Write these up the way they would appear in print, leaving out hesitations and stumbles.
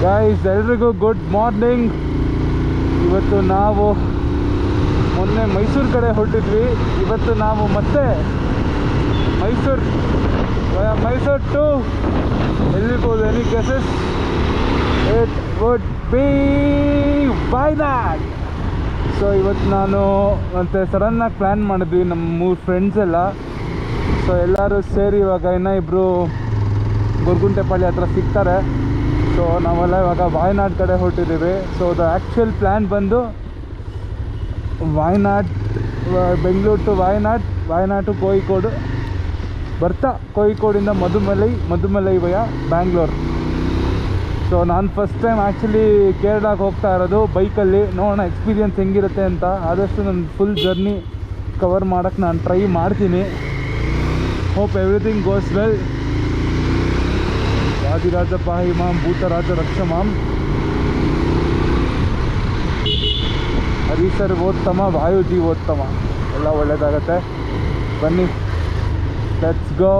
Guys ಎಲ್ರಿಗೂ good morning. ಇವತ್ತು ನಾವು ಮೊನ್ನೆ ಮೈಸೂರು ಕಡೆ ಹೊರಟಿದ್ವಿ. ಇವತ್ತು ನಾವು ಮತ್ತೆ ಮೈಸೂರು ಟು ಎಲ್ಲಿರ್ಬೋದು? Any guesses? It would be Wayanad. So ಇವತ್ತು ನಾನು ಮತ್ತು ಸಡನ್ನಾಗಿ ಪ್ಲ್ಯಾನ್ ಮಾಡಿದ್ವಿ ನಮ್ಮ 3 ಫ್ರೆಂಡ್ಸ್ ಎಲ್ಲ. ಸೊ ಎಲ್ಲರೂ ಸೇರಿ ಇವಾಗ ಇನ್ನೂ ಇಬ್ಬರು ಗೊರಗುಂಟೆಪಾಳ್ಯ ಹತ್ರ ಸಿಗ್ತಾರೆ. ಸೊ ನಾವೆಲ್ಲ ಇವಾಗ ವಾಯ್ನಾಡ್ ಕಡೆ ಹೊರಟಿದ್ದೀವಿ. ಸೊ ದ ಆ್ಯಕ್ಚುಯಲ್ ಪ್ಲ್ಯಾನ್ ಬಂದು ವಾಯ್ನಾಡ್, ಬೆಂಗಳೂರು ಟು ವಾಯ್ನಾಡ್ ಟು ಕೋಯಿಕೋಡು, ಬರ್ತಾ ಕೋಯಿಕೋಡಿಂದ ಮಧುಮಲೈ ವಯ ಬ್ಯಾಂಗ್ಳೂರ್. ಸೊ ನಾನು ಫಸ್ಟ್ ಟೈಮ್ ಆ್ಯಕ್ಚುಲಿ ಕೇರಳಕ್ಕೆ ಹೋಗ್ತಾ ಇರೋದು ಬೈಕಲ್ಲಿ. ನೋಡೋಣ ಎಕ್ಸ್ಪೀರಿಯನ್ಸ್ ಹೆಂಗಿರುತ್ತೆ ಅಂತ. ಆದಷ್ಟು ನನ್ನ ಫುಲ್ ಜರ್ನಿ ಕವರ್ ಮಾಡೋಕ್ಕೆ ನಾನು ಟ್ರೈ ಮಾಡ್ತೀನಿ. Hope everything goes well. ಆದಿರಾಜ ಪಾಹಿ ಮಾಂ, ಭೂತರಾಜ ರಕ್ಷ ಮಾಂ, ಹರಿಸರ್ ಓತ್ತಮ, ವಾಯು ಜೀವೋತ್ತಮ, ಎಲ್ಲ ಒಳ್ಳೆಯದಾಗತ್ತೆ. ಬನ್ನಿ, ಲೆಟ್ಸ್ ಗೋ.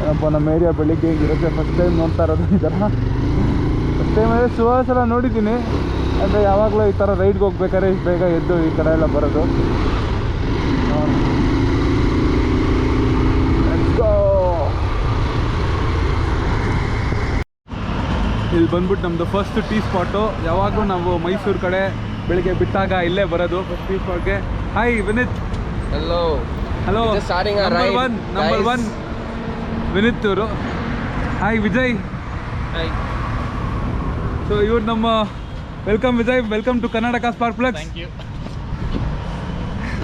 ಏನಪ್ಪ ನಮ್ಮ ಏರಿಯಾ ಬೆಳಿಗ್ಗೆ ಹಿಂಗಿರುತ್ತೆ. ಫಸ್ಟ್ ಟೈಮ್ ನೋಡ್ತಾ ಇರೋದು ಈ ಥರ. ಫಸ್ಟ್ ಟೈಮ್ ಅಂದರೆ ಸುಮಾರು ಸಲ ನೋಡಿದ್ದೀನಿ. ಅಂದರೆ ಯಾವಾಗಲೂ ಈ ಥರ ರೈಡ್ಗೆ ಹೋಗ್ಬೇಕಾದ್ರೆ ಬೇಗ ಎದ್ದು ಈ ಕಡೆ ಎಲ್ಲ ಬರೋದು. Let's go. ಇಲ್ಲಿ ಬಂದ್ಬಿಟ್ಟು ನಮ್ಮದು ಫಸ್ಟ್ ಟೀ ಸ್ಪಾಟು. ಯಾವಾಗಲೂ ನಾವು ಮೈಸೂರು ಕಡೆ ಬೆಳಿಗ್ಗೆ ಬಿಟ್ಟಾಗ ಇಲ್ಲೇ ಬರೋದು ಫಸ್ಟ್ ಟೀ ಸ್ಪಾಟ್ಗೆ. Hi Vineet. Hello. Number one Vineet ಇವರು. ಹಾಯ್ ವಿಜಯ್. ಹಾಯ್. ಸೊ ಇವ್ರು ನಮ್ಮ welcome Vijay, welcome to Karnataka spark plugs.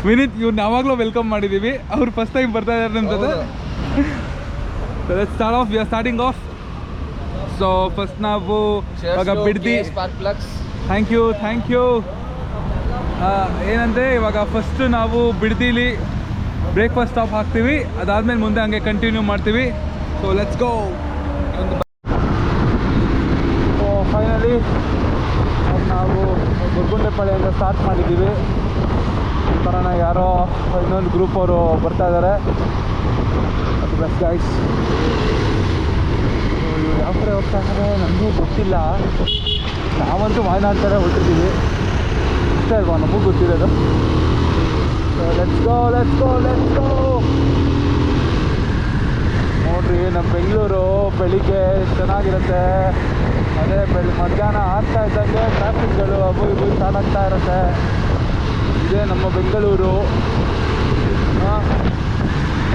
Vineet ಇವ್ರನ್ನ ಯಾವಾಗಲೂ ವೆಲ್ಕಮ್ ಮಾಡಿದ್ದೀವಿ. ಅವ್ರು ಫಸ್ಟ್ ಟೈಮ್ ಬರ್ತಾ ಇದ್ದಾರೆ ನಮ್ಮ ಜೊತೆ. We are starting of. So first ನಾವು ಇವಾಗ ಬಿಡ್ದಿ. Thank you. ಏನಂದರೆ ಇವಾಗ ಫಸ್ಟ್ ನಾವು ಬಿಡ್ದಿಲಿ ಬ್ರೇಕ್ಫಾಸ್ಟ್ ಸ್ಟಾಪ್ ಹಾಕ್ತೀವಿ. ಅದಾದಮೇಲೆ ಮುಂದೆ ಹಂಗೆ ಕಂಟಿನ್ಯೂ ಮಾಡ್ತೀವಿ. So let's go. So finally ನಾವು ಗೊರಗುಂಟೆಪಾಳ್ಯದಿಂದ ಸ್ಟಾರ್ಟ್ ಮಾಡಿದ್ದೀವಿ. ಥರನ ಯಾರೋ ಇನ್ನೊಂದು ಗ್ರೂಪ್ ಅವರು ಬರ್ತಾ ಇದ್ದಾರೆ. ಅದು ಬೆಸ್ಟ್ ಗೈಸ್. ಇವ್ರು ಯಾವ ಕಡೆ ಹೋಗ್ತಾ ಇದ್ದಾರೆ ನಮಗೂ ಗೊತ್ತಿಲ್ಲ. ನಾವಂತೂ ವಾಯ್ನಾಡ್ ಕಡೆ ಹೊರಟಿದ್ದೀವಿ ಅಷ್ಟೇ ಅಲ್ವಾ, ನಮಗೂ ಗೊತ್ತಿರೋದು. Let's go. ನೋಡ್ರಿ ನಮ್ಮ ಬೆಂಗಳೂರು ಬೆಳಿಗ್ಗೆ ಚೆನ್ನಾಗಿರುತ್ತೆ. ಅದೇ ಮಧ್ಯಾಹ್ನ ಆಗ್ತಾ ಇದ್ದಂಗೆ ಟ್ರಾಫಿಕ್ಗಳು ಅವು ಇವು ಸ್ಟಾರ್ಟ್ ಆಗ್ತಾ ಇರುತ್ತೆ. ಇದೇ ನಮ್ಮ ಬೆಂಗಳೂರು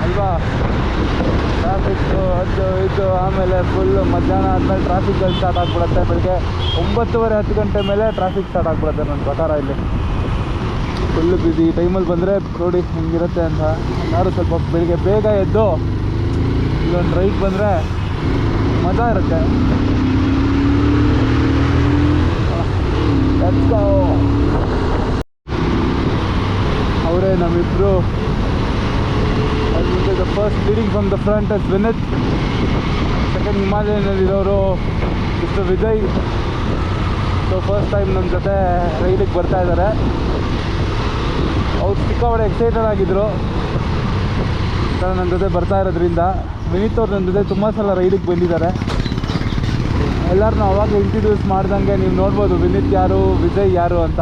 ಅಲ್ವಾ. ಟ್ರಾಫಿಕ್ಕು ಅದು ಇದು, ಆಮೇಲೆ ಫುಲ್ಲು ಮಧ್ಯಾಹ್ನ ಆದಮೇಲೆ ಟ್ರಾಫಿಕ್ಗಳು ಸ್ಟಾರ್ಟ್ ಆಗಿಬಿಡುತ್ತೆ. ಬೆಳಗ್ಗೆ 9:30-10 ಗಂಟೆ ಮೇಲೆ ಟ್ರಾಫಿಕ್ ಸ್ಟಾರ್ಟ್ ಆಗಿಬಿಡುತ್ತೆ ನನ್ನ ಪ್ರಕಾರ. ಇಲ್ಲಿ ಫುಲ್ಲು ಬಿಸಿ. ಈ ಟೈಮಲ್ಲಿ ಬಂದರೆ ನೋಡಿ ಹೆಂಗಿರುತ್ತೆ ಅಂತ. ಯಾರು ಸ್ವಲ್ಪ ಬೆಳಿಗ್ಗೆ ಬೇಗ ಎದ್ದು ಇಲ್ಲೊಂದು ರೈಡ್ ಬಂದರೆ ಮಜಾ ಇರುತ್ತೆ. Let's go. ಅವರೇ ನಮ್ಮಿಬ್ಬರು. The first leading from the front is Vineet. Second ಹಿಮಾಲಯನಲ್ಲಿರೋರು mister Vijay. So first time ನಮ್ಮ ಜೊತೆ ರೈಡಿಗೆ ಬರ್ತಾ ಇದ್ದಾರೆ. ಅವ್ರು ಸಿಕ್ಕಾಪಟ್ಟೆ ಎಕ್ಸೈಟೆಡ್ ಆಗಿದ್ದರು ನನ್ನ ಜೊತೆ ಬರ್ತಾ ಇರೋದ್ರಿಂದ. ವಿನೀತ್ ಅವ್ರು ನನ್ನ ಜೊತೆ ತುಂಬ ಸಲ ರೈಡಿಗೆ ಬಂದಿದ್ದಾರೆ. ಎಲ್ಲರನ್ನೂ ಅವಾಗ ಇಂಟ್ರಡ್ಯೂಸ್ ಮಾಡ್ದಂಗೆ ನೀವು ನೋಡ್ಬೋದು ವಿನೀತ್ ಯಾರು, ವಿಜಯ್ ಯಾರು ಅಂತ.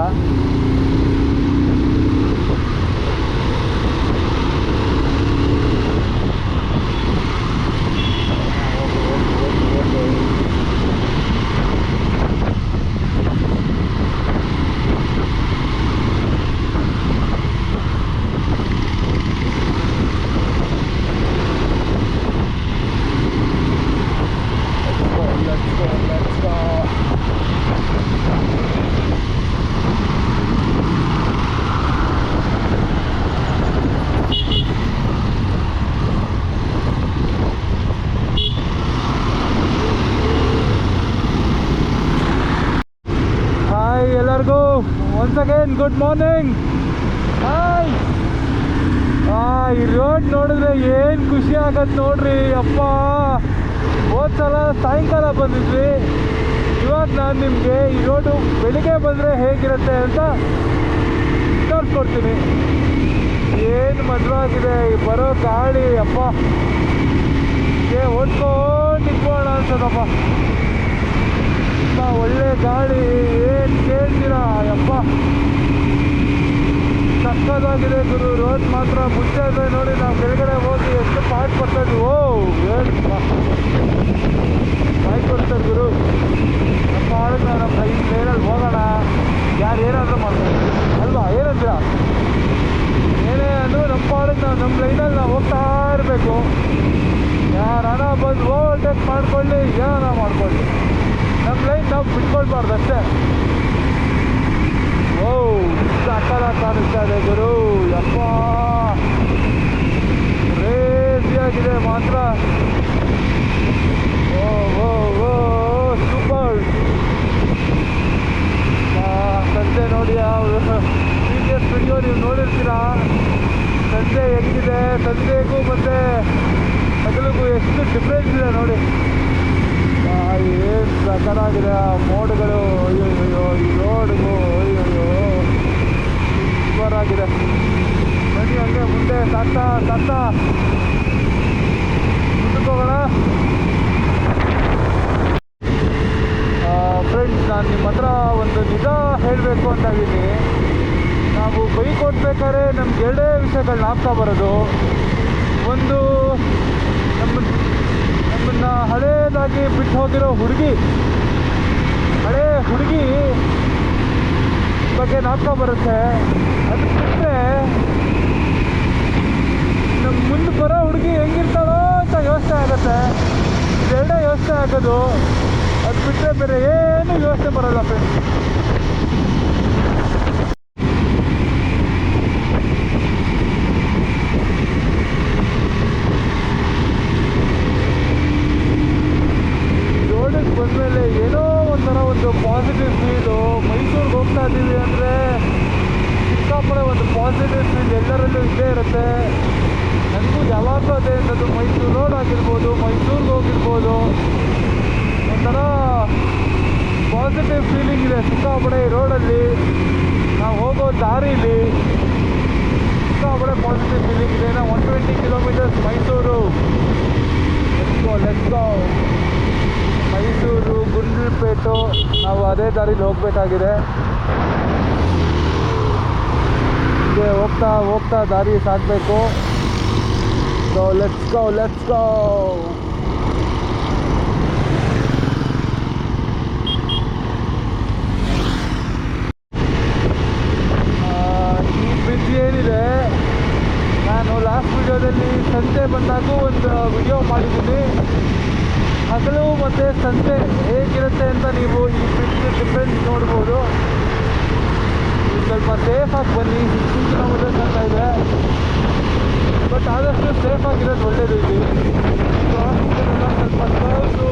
Once again, good morning. Hi. ಈ ರೋಡ್ ನೋಡಿದ್ರೆ ಏನು ಖುಷಿ ಆಗತ್ತೆ ನೋಡ್ರಿ. ಅಪ್ಪ, ಹೋದ ಸಲ ಸಾಯಂಕಾಲ ಬಂದಿದ್ವಿ. ಇವಾಗ ನಾನು ನಿಮಗೆ ಈ ರೋಡು ಬೆಳಿಗ್ಗೆ ಬಂದರೆ ಹೇಗಿರುತ್ತೆ ಅಂತ ತೋರಿಸ್ಕೊಡ್ತೀನಿ. ಏನು ಮಧುರವಾಗಿದೆ ಈ ಬರೋ ಗಾಳಿ. ಅಪ್ಪ ಓಡ್ಕೊಂಡು ನಿಂತ್ಕೋಣ ಅನ್ಸದಪ್ಪ. ತುಂಬ ಒಳ್ಳೆ ಗಾಳಿ, ಏನು ಕೇಳ್ತೀರಾ ಯಪ್ಪ, ಸಕ್ಕದಾಗಿದೆ ಗುರು. ರೋಡ್ ಮಾತ್ರ ಮುಂಚೆ ನೋಡಿ, ನಾವು ಕೆಳಗಡೆ ಹೋಗಿ ಎಷ್ಟು ಪಾಟ್ ಬರ್ತಾ ಇದ್ವಿ. ಓ ಏನು ಬಾಯ್ಕ್ ಬರ್ತಾರೆ ಗುರು. ನಮ್ಮ ಆಳಿಗೆ ನಮ್ಮ ಈ ಟ್ರೈನಲ್ಲಿ ಹೋಗೋಣ, ಯಾರು ಏನಾದರೂ ಮಾಡ್ತಾರೆ ಅಲ್ವಾ, ಏನಂತೀರ? ಏನೇ ಅಂದರೂ ನಮ್ಮ ಪಾಡಿಗೆ ನಾವು ನಮ್ಮ ಲೈನಲ್ಲಿ ನಾವು ಹೋಗ್ತಾ ಇರಬೇಕು. ಯಾರಾನ ಬಂದು ಓವರ್ಟೇಕ್ ಮಾಡ್ಕೊಳ್ಳಿ, ಏನಾರ ಮಾಡ್ಕೊಳ್ಳಿ, ನಮ್ಮ ಲೈನ್ ನಾವು ಬಿಟ್ಕೊಳ್ಬಾರ್ದು ಅಷ್ಟೇ. ಓ ಸಕ್ಕಲ ಕಾಣಿಸ್ತಾ ಇದೆ ಗುರು ಯಪ್ಪ, ಕ್ರೇಜಿಯಾಗಿದೆ ಮಾತ್ರ. ಓ ಓ ಓ ಸೂಪರ್. ಸಂಜೆ ನೋಡಿ, ಪ್ರೀವಿಯಸ್ ವಿಡಿಯೋ ನೀವು ನೋಡಿರ್ತೀರಾ, ಸಂಜೆ ಹೆಂಗಿದೆ, ಸಂಜೆಗೂ ಮತ್ತು ಹಗಲಿಗೂ ಎಷ್ಟು ಡಿಫ್ರೆನ್ಸ್ ಇದೆ ನೋಡಿ. ಏನು ಸಕ್ಕತ್ತಾಗಿದೆ ಆ ಮೋಡ್ಗಳು. ಅಯ್ಯೋ ಈ ರೋಡ್ಗೂ ಅಯ್ಯೋ ಸೂಪರ್ ಆಗಿದೆ. ಬನ್ನಿ ಹಂಗೆ ಮುಂದೆ ಸಾಕ್ತಾ ಸಾಕ್ತಾ ಮುಂದಕ್ಕೆ ಹೋಗೋಣ. ಫ್ರೆಂಡ್ಸ್, ನಾನು ನಿಮ್ಮ ಹತ್ರ ಒಂದು ನಿಜ ಹೇಳಬೇಕು ಅಂತ ಇದ್ದೀನಿ. ನಾವು ಬೈಕ್ ಓಡಿಸ್ಬೇಕಾದ್ರೆ ನಮ್ಗೆ ಎರಡೇ ವಿಷಯಗಳನ್ನ ಆಗ್ತಾ ಬರೋದು. ಒಂದು, ನಮ್ಮನ್ನ ಹಳೇದಾಗಿ ಬಿಟ್ಟು ಹೋಗಿರೋ ಹಳೆ ಹುಡುಗಿ ಬಗ್ಗೆ ನಾಪ್ತಾ ಬರುತ್ತೆ. ಅದು ಬಿಟ್ಟರೆ ನಮ್ಮ ಮುಂದೆ ಬರೋ ಹುಡುಗಿ ಹೆಂಗಿರ್ತಾಳೋ ಅಂತ ಯೋಚನೆ ಆಗುತ್ತೆ. ಎರಡೇ ಯೋಚನೆ ಆಗೋದು. ಅದು ಬಿಟ್ಟರೆ ಬೇರೆ ಏನೂ ಯೋಚನೆ ಬರೋಲ್ಲ ಫ್ರೆಂಡ್ಸ್. ರೋಡಿಗೆ ಬಂದಮೇಲೆ ಏನೋ ಒಂಥರ ಒಂದು ಪಾಸಿಟಿವ್ ಫೀಲು. ಮೈಸೂರಿಗೆ ಹೋಗ್ತಾ ಇದ್ದೀವಿ ಅಂದರೆ ಸಿಕ್ಕಾಪಡೆ ಒಂದು ಪಾಸಿಟಿವ್ ಫೀಲ್ ಎಲ್ಲರಲ್ಲೂ ಇದ್ದೇ ಇರುತ್ತೆ. ನನಗೂ ಯಾವಾಗಲೂ ಅದೇ ಇರೋದು. ಮೈಸೂರು ರೋಡ್ ಆಗಿರ್ಬೋದು, ಮೈಸೂರಿಗೆ ಹೋಗಿರ್ಬೋದು, ಒಂಥರ ಪಾಸಿಟಿವ್ ಫೀಲಿಂಗ್ ಇದೆ ಸಿಕ್ಕಾಪಡೆ ಈ ರೋಡಲ್ಲಿ. ನಾವು ಹೋಗೋ ದಾರೀಲಿ ಸಿಕ್ಕಾಪಡೆ ಪಾಸಿಟಿವ್ ಫೀಲಿಂಗ್ ಇದೆ. ನಾವು 120 kilometres Mysuru. Let's go. Mysuru Gundlupet, ನಾವು ಅದೇ ದಾರಿಲಿ ಹೋಗಬೇಕಾಗಿದೆ. ಹೀಗೆ ಹೋಗ್ತಾ ಹೋಗ್ತಾ ದಾರಿ ಸಾಗಬೇಕು. So let's go, let's go. ಈ ಬ್ರಿಡ್ಜ್ ಏನಿದೆ, ನಾನು ಲಾಸ್ಟ್ ವಿಡಿಯೋದಲ್ಲಿ ಸಂಜೆ ಬಂದಾಗೂ ಒಂದು ವಿಡಿಯೋ ಮಾಡಿದ್ದೀನಿ. ಹಗಲು ಮತ್ತು ಸಂಜೆ ಹೇಗಿರುತ್ತೆ ಅಂತ ನೀವು ಈ ಬ್ರಿಡ್ಜ್ ಡಿಫ್ರೆನ್ಸ್ ನೋಡ್ಬೋದು. ಸ್ವಲ್ಪ ಸೇಫಾಗಿ ಬನ್ನಿ. 16 ಕಿಲೋಮೀಟರ್ಸ್ ಅಂತ ಇದೆ, ಬಟ್ ಆದಷ್ಟು ಸೇಫಾಗಿರೋದು ಒಳ್ಳೆಯದು. ಇಲ್ಲಿ ಕ್ರಾಸಿಂಗಲ್ಲೆಲ್ಲ ಸ್ವಲ್ಪ ಕರ್ವ್ಸು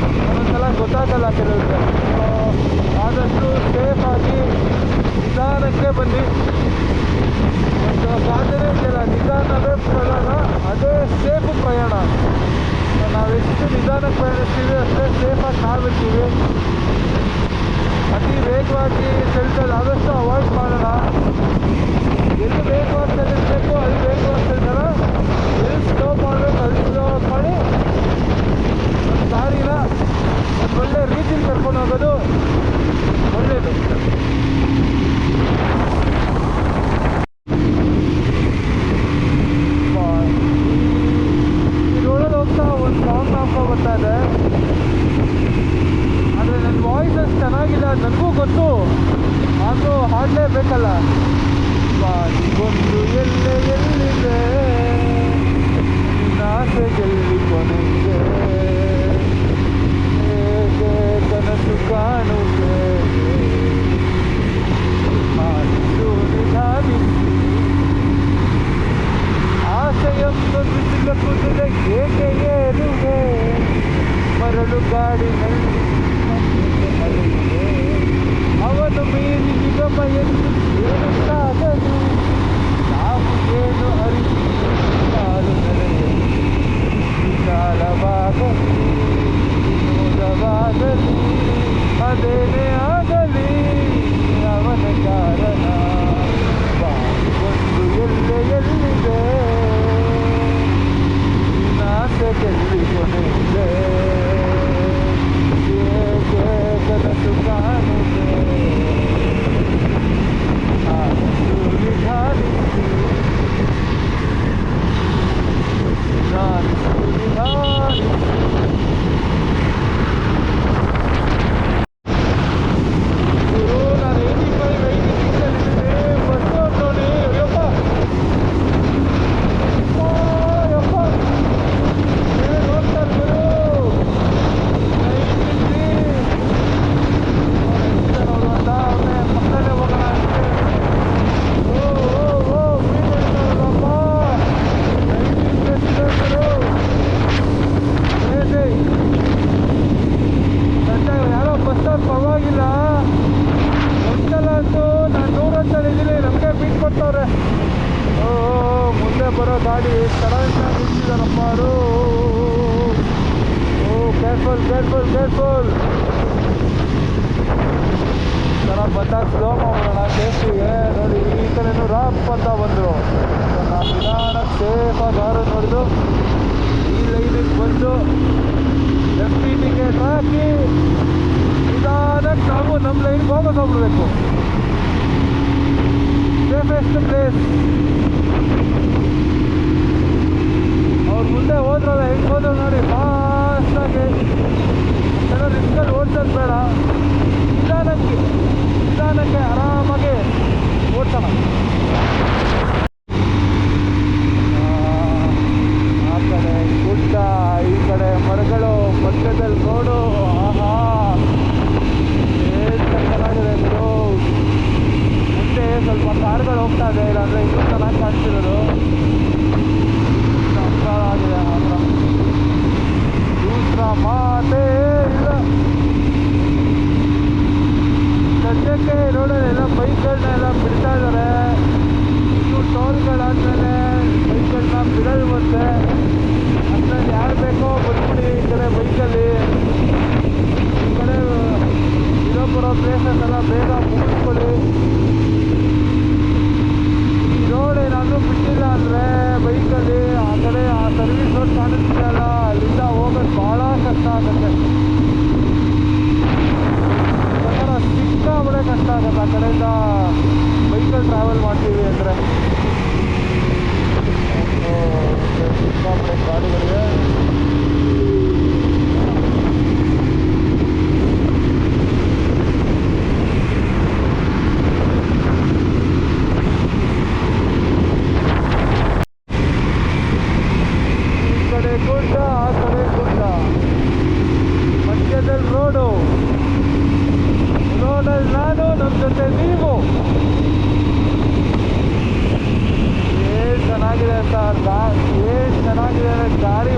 ಒಂದೊಂದ್ಸಲ ಗೊತ್ತಾಗಲ್ಲ ಕೆಲವ್ರಿಗೆ. ಆದಷ್ಟು ಸೇಫಾಗಿ ನಿಧಾನಕ್ಕೆ ಬನ್ನಿ. ಒಂದು ಗಾಜನೇ ಇದೆಯಲ್ಲ, ನಿಧಾನವೇ ಪ್ರಯಾಣ, ಅದೇ ಸೇಫು ಪ್ರಯಾಣ. ನಾವೆಷ್ಟು ನಿಧಾನಕ್ಕೆ ಪ್ರಯಾಣಿಸ್ತೀವಿ ಅಷ್ಟೇ ಸೇಫಾಗಿ ನಾವಿರ್ತೀವಿ. ಅತಿ ವೇಗವಾಗಿ ಚಲಿಸೋದು ಆದಷ್ಟು ಅವಾಯ್ಡ್ ಮಾಡೋಣ. ಎಲ್ಲಿ ವೇಗವಾಗಿ ಚಲಿಸಬೇಕು ಅಲ್ಲಿ ವೇಗವಾಗಿ ಚಲಿಸೋಣ. ಎಲ್ಲಿ ಸ್ಲೋ ಮಾಡಬೇಕು ಅಲ್ಲಿ ಸ್ಲೋ ಮಾಡಿ ಒಂದು ದಾರಿನ ಒಂದು ಒಳ್ಳೆ ರೀತಿಯಲ್ಲಿ ಕರ್ಕೊಂಡು ಹೋಗೋದು ಒಳ್ಳೆಯದು. ಈ ರೋಡಲ್ಲಿ ಹೋಗ್ತಾ ಒಂದು ಸಾಂಗ್ ಹಾಕೋ ಬರ್ತಾ ಇದೆ. ಆದರೆ ನನ್ನ ವಾಯ್ಸ್ ಅಷ್ಟು ಚೆನ್ನಾಗಿಲ್ಲ, ನನಗೂ ಗೊತ್ತು, ಆದರೂ ಹಾಡಲೇಬೇಕಲ್ಲ. ಬಾಡಿಗೊಂದು ಎಲ್ಲೆ ಎಲ್ಲಿದೆ ನಿನ್ನಾಸೆ ಗೆಲ್ಲಿ ಕೊನೆಗೆ, ಹೇಗೆ ಕನಸು ಕಾಣುತ್ತೆ ಮಾಡಿಸು ನಿಧಾನಿಸಿ, ಆಸೆಯೊಂದು ಬಿಸಿಲ ಕುದುರೆ ಏಕೆ ಏರುವೆ, ಮರಳು ಗಾಡಿನಲ್ಲಿ ಅವನು ಮೀರಿ ನಿಗಮ ಎಂದು ಏನು ಸಾಗದು, ನಾವು ಏನು ಕೊಟ್ಟವ್ರೆ. ಓ ಮುಂದೆ ಬರೋ ಗಾಡಿ ಸಡನ್ ನಿಂತಿದ್ದಾನಪ್ಪ ಅವರು. ಓ ಕೇರ್ಫುಲ್ ಕೇರ್ಫುಲ್ ಕೇರ್ಫುಲ್. ಥರ ಬಂದಾಗ ಸ್ಲೋ ಮಾಡೋಣ ಸೇಫ್ಟಿಗೆ. ನೋಡಿ ಈ ಕಡೆನೂ ರಾಪ್ ಅಂತ ಬಂದರು. ನಾವು ನಿಧಾನಕ್ಕೆ ಸೇಫಾಗಿ ಆರು ನೋಡಿದು ಈ ಲೈನಿಗೆ ಬಂದು ಲೆಫ್ಟ್ ಇಂಡಿಕೇಟ್ ಹಾಕಿ ನಿಧಾನಕ್ಕೆ ನಾವು ನಮ್ಮ ಲೈನ್ಗೆ ಹೋಗ್ಬಿಡ್ಬೇಕು. Safest place. ಅವ್ರು ಮುಂದೆ ಹೋದ್ರಲ್ಲ ಹೆಂಗೆ ಹೋದ್ರು ನೋಡಿ, ಫಾಸ್ಟಾಗಿ ಏನೋ ರಿಸ್ಕಲ್ಲಿ ಓಡ್ಸೋದು ಬೇಡ, ನಿಧಾನಕ್ಕೆ ನಿಧಾನಕ್ಕೆ ಆರಾಮಾಗಿ ಓಡ್ಸೋಣ. ಆ ಕಡೆ ಗುಡ್ಡ, ಈ ಕಡೆ ಮರಗಳು, ಮಧ್ಯದಲ್ಲಿ ರೋಡು. ಆಹಾ ಏನು ಚೆನ್ನಾಗಿದೆ ಗುರು. ಮುಂದೆ ಸ್ವಲ್ಪ ಕಾರ್ಗಳು ಹೋಗ್ತಾ ಇದೆ, ಇಲ್ಲಾಂದರೆ ಇನ್ನೂ ಚೆನ್ನಾಗಿ ಕಾಣಿಸ್ತಿರೋದು. ಆಗಿದೆ ಮಾತ್ರ ದೂಸರ ಮಾತೇ ಇಲ್ಲ. ಸದ್ಯಕ್ಕೆ ನೋಡಿ ಎಲ್ಲ ಬೈಕ್ಗಳನ್ನೆಲ್ಲ ಬಿಡ್ತಾ ಇದ್ದಾರೆ. ಇನ್ನು ಟೋಲ್ಗಳಾದ್ಮೇಲೆ ಬೈಕ್ಗಳನ್ನ ಬಿಡೋದು ಬಂತೆ. ಅದ್ರಲ್ಲಿ ಯಾರು ಬೇಕೋ ಬಂದ್ಬಿಡಿ ಈ ಕಡೆ ಬೈಕಲ್ಲಿ. ಈ ಕಡೆ ಇರೋ ಬರೋ ಪ್ಲೇಸಸ್ ಎಲ್ಲ ಬೇಗ ಮುಗಿಸ್ಕೊಳ್ಳಿ. ಈ ರೋಡ್ ಏನಾದರೂ ಬಿಟ್ಟಿಲ್ಲ ಅಂದರೆ ಬೈಕಲ್ಲಿ ಆ ಕಡೆ ಆ ಸರ್ವಿಸ್ ರೋಡ್ ಕಾಣಿಸ್ತಿಲ್ಲ, ಅಲ್ಲಿಂದ ಹೋಗೋದು ಭಾಳ ಕಷ್ಟ ಆಗುತ್ತೆ. ಸಿಕ್ಕಾಬಳೆ ಕಷ್ಟ ಆಗುತ್ತೆ ಆ ಕಡೆಯಿಂದ ಬೈಕಲ್ಲಿ ಟ್ರಾವೆಲ್ ಮಾಡ್ತೀವಿ ಅಂದರೆ. ಸಿಕ್ಕಾಬಳೆ ಗಾಡಿಗಳಿಗೆ ಈ ಕಡೆ ಗುಡ್ಡ, ಆ ಕಡೆ ಗುಡ್ಡ, ಮಧ್ಯದಲ್ಲಿ ರೋಡು. ರೋಡಲ್ಲಿ ನಾನು, ನಮ್ಮ ಜೊತೆ ನೀವು. ಏನು ಚೆನ್ನಾಗಿದೆ ಸರ್, ಏನು ಚೆನ್ನಾಗಿದೆ ಅಂದರೆ ಗಾಡಿ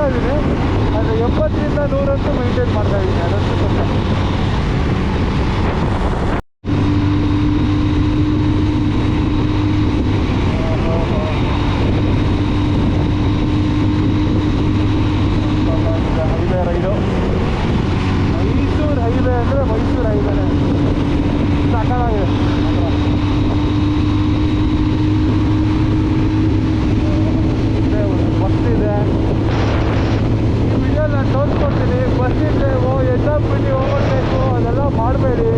ಹೋಗ್ತಾ ಇದ್ದೀನಿ. ಆದರೆ 70ರಿಂದ 100 ಮೇಂಟೈನ್ ಮಾಡ್ತಾ ಇದ್ದೀನಿ, ಅದಷ್ಟು ತೊಂದರೆ. ಹೈವೇ ರೈಡು, ಮೈಸೂರು ಹೈವೇ ಅಂದರೆ ಮೈಸೂರು ಹೈವೇನೆ ಸಾಕಾಗಿದೆ. ಬಸ್ ಇದೆ, ಈ ವಿಡಿಯೋ ನಾನು ತೋರಿಸ್ಕೊಡ್ತೀನಿ. ಬಸ್ ಇದೆ, ಎದ್ದಾಕ್ಬಿಟ್ಟು ಹೋಗ್ಬೇಕು ಅದೆಲ್ಲ ಮಾಡಬೇಡಿ.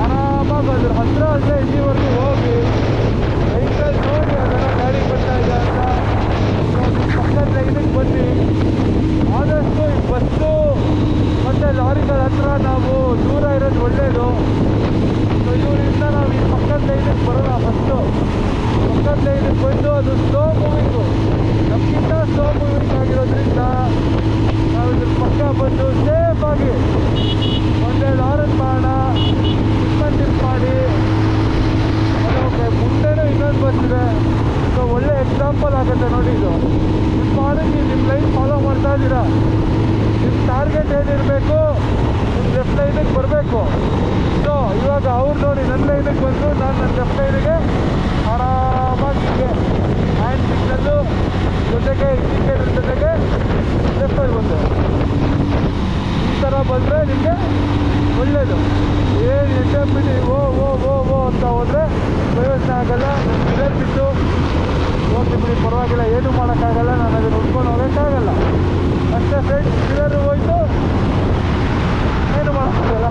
ಆರಾಮಾಗಿ ಅದ್ರ ಹತ್ತಿರ ಅಲ್ಲೇ ಇಲ್ಲಿವರೆಗೂ ಹೋಗಿ ವೆಹಿಕಲ್ ನೋಡಿ ಅದೆಲ್ಲ ಗಾಡಿ ಬರ್ತಾ ಇದೆ ಅಂತ ಪಕ್ಕದ ಲೈನಿಗೆ ಬನ್ನಿ. ಆದಷ್ಟು ಈ ಬಸ್ಸು ಮತ್ತು ಲಾರಿಗಳ ಹತ್ರ ನಾವು ದೂರ ಇರೋದು ಒಳ್ಳೆಯದು. ಸೊ ಇವರಿಂದ ನಾವು ಈ ಪಕ್ಕದ ಲೈನಿಗೆ ಬರೋಣ. ಫಸ್ಟು ಪಕ್ಕದ ಲೈನಿಗೆ ಬಂದು ಅದು ಸ್ಲೋ ಮೂವಿಂಗು, ನಮಗಿಂತ ಸ್ಲೋ ಮೂವಿಂಗ್ ಆಗಿರೋದ್ರಿಂದ ನಾವು ಇದ್ರ ಪಕ್ಕ ಬಂದು ಸೇಫಾಗಿ ಒಂದೆರಡು ಆರನ್ ಮಾಡೋಣ, ಡಿಸ್ ಮಾಡಿ. ಓಕೆ, ಮುಂದೆನೂ ಇನ್ನೊಂದು ಬಸ್ಸಿದೆ. ಸೊ ಒಳ್ಳೆ ಎಕ್ಸಾಂಪಲ್ ಆಗುತ್ತೆ ನೋಡಿ ಇದು. ಇದು ಮಾಡಿ ನೀವು ನಿಮ್ಮ ಲೈನ್ ಫಾಲೋ ಮಾಡ್ತಾ ಇದ್ದೀರಾ. ನಿಮ್ಮ ಟಾರ್ಗೆಟ್ ಏನಿರಬೇಕು, ನಿಮ್ಮ ಲೆಫ್ಟ್ ಲೈನಿಗೆ ಬರಬೇಕು. ಸೊ ಇವಾಗ ಅವ್ರು ನೋಡಿ ನನ್ನ ಲೈನಿಗೆ ಬಂದು ನಾನು ನನ್ನ ಲೆಫ್ಟ್ ಲೈನಿಗೆ ಆರಾಮಾಗಿ ಹ್ಯಾಂಡ್ ಸಿಗ್ನಲ್ಲು ಜೊತೆಗೆ ಇಂಡಿಕೇಟರ್ ಜೊತೆಗೆ ಲೆಫ್ಟಲ್ಲಿ ಬಂದೆ. ಈ ಥರ ಬಂದರೆ ನಿಮಗೆ ಒಳ್ಳೆಯದು. ಏನು ಎಡ್ಡಬಿಟ್ಟು ಓ ಅಂತ ಹೋದರೆ ಪ್ರಯೋಜನ ಆಗಲ್ಲ. ಮಿರರ್ ಬಿಟ್ಟು ಹೋಗಿ ಬಿಡಿ, ಪರವಾಗಿಲ್ಲ, ಏನೂ ಮಾಡೋಕ್ಕಾಗಲ್ಲ. ನಾನು ಅದನ್ನು ಉಟ್ಕೊಂಡು ಹೋಗೋಕ್ಕಾಗಲ್ಲ ಅಷ್ಟೇ ಫ್ರೆಂಡ್ಸ್. ಮಿರರ್ ಹೋಯ್ತು, ಏನು ಮಾಡೋಕ್ಕಾಗಲ್ಲ.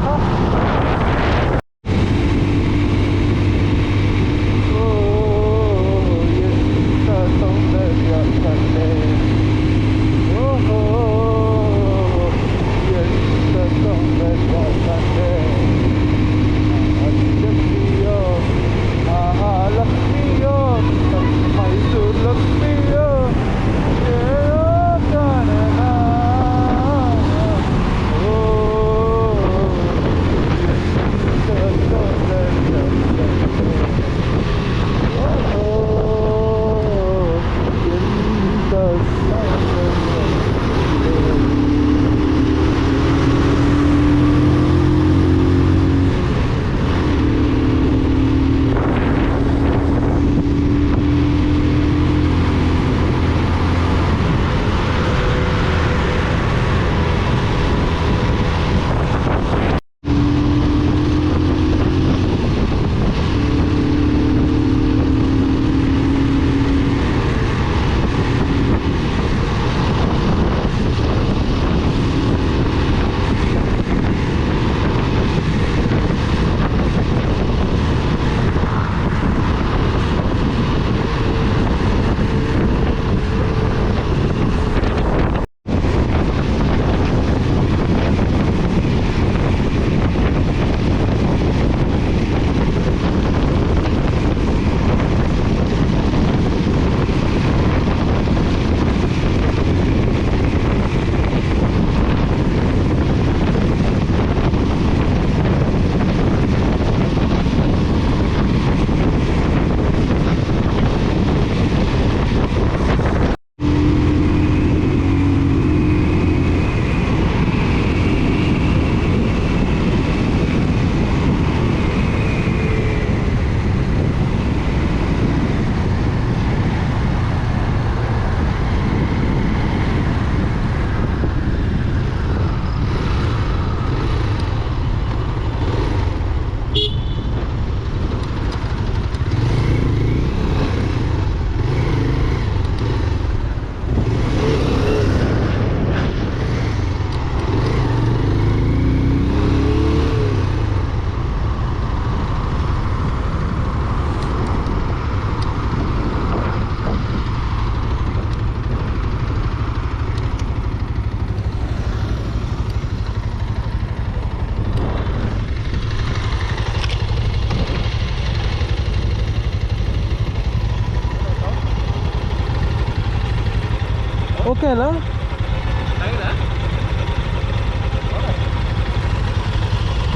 ಓಕೆ ಅಲ್ಲ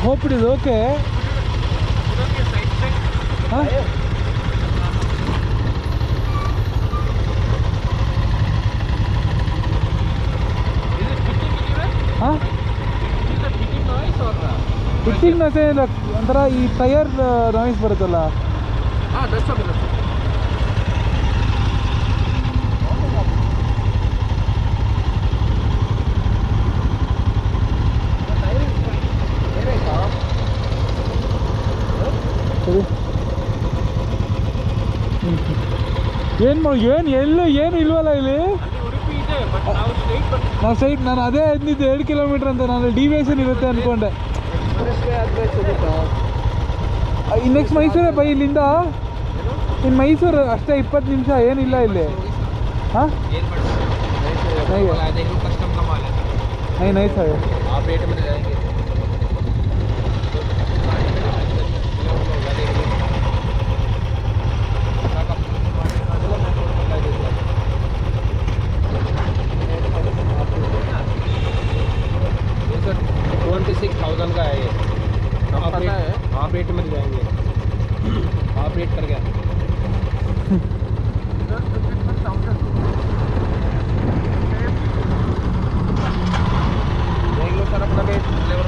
ಹೋಗ್ಬಿಟ್ಟಿದ್ದು ಓಕೆ ಹಾಂ ಹಿಟ್ಟಿಂಗ್ನೆಸ್ ಏನಿಲ್ಲ, ಒಂಥರ ಈ ಟೈರ್ ನಾಯ್ಸ್ ಬರುತ್ತಲ್ಲ. ಹಾಂ ದಟ್ಸ್ ಓಕೆ. ಸರಿ ಏನು ಏನು ಇಲ್ವಲ್ಲ ಇಲ್ಲಿ. ಉಡುಪಿ ಇದೆ ಬಟ್ ನಾವು ಸ್ಟ್ರೈಟ್ ಬರ್ತೀವಿ. ನಾವು ಸೈಡ್ ನಾನು ಅದೇ ಅಂದಿದ್ದು 2 ಕಿಲೋಮೀಟ್ರ್ ಅಂತ. ನಾನು ಡಿವಿಯೇಷನ್ ಇರುತ್ತೆ ಅಂದ್ಕೊಂಡೆ. ನೆಕ್ಸ್ಟ್ ಮೈಸೂರೇ ಬೈ ಇಲ್ಲಿಂದ. ಇನ್ನು ಮೈಸೂರು ಅಷ್ಟೇ 20 ನಿಮಿಷ ಏನಿಲ್ಲ ಇಲ್ಲಿ. हाँ नहीं है, कस्टम का माल है। नहीं था ये। आप रेट में जाएंगे सर 26,000 का है ये। आप रेट में जाएंगे, आप रेट कर गया देख लो सर अपना रेट लेवल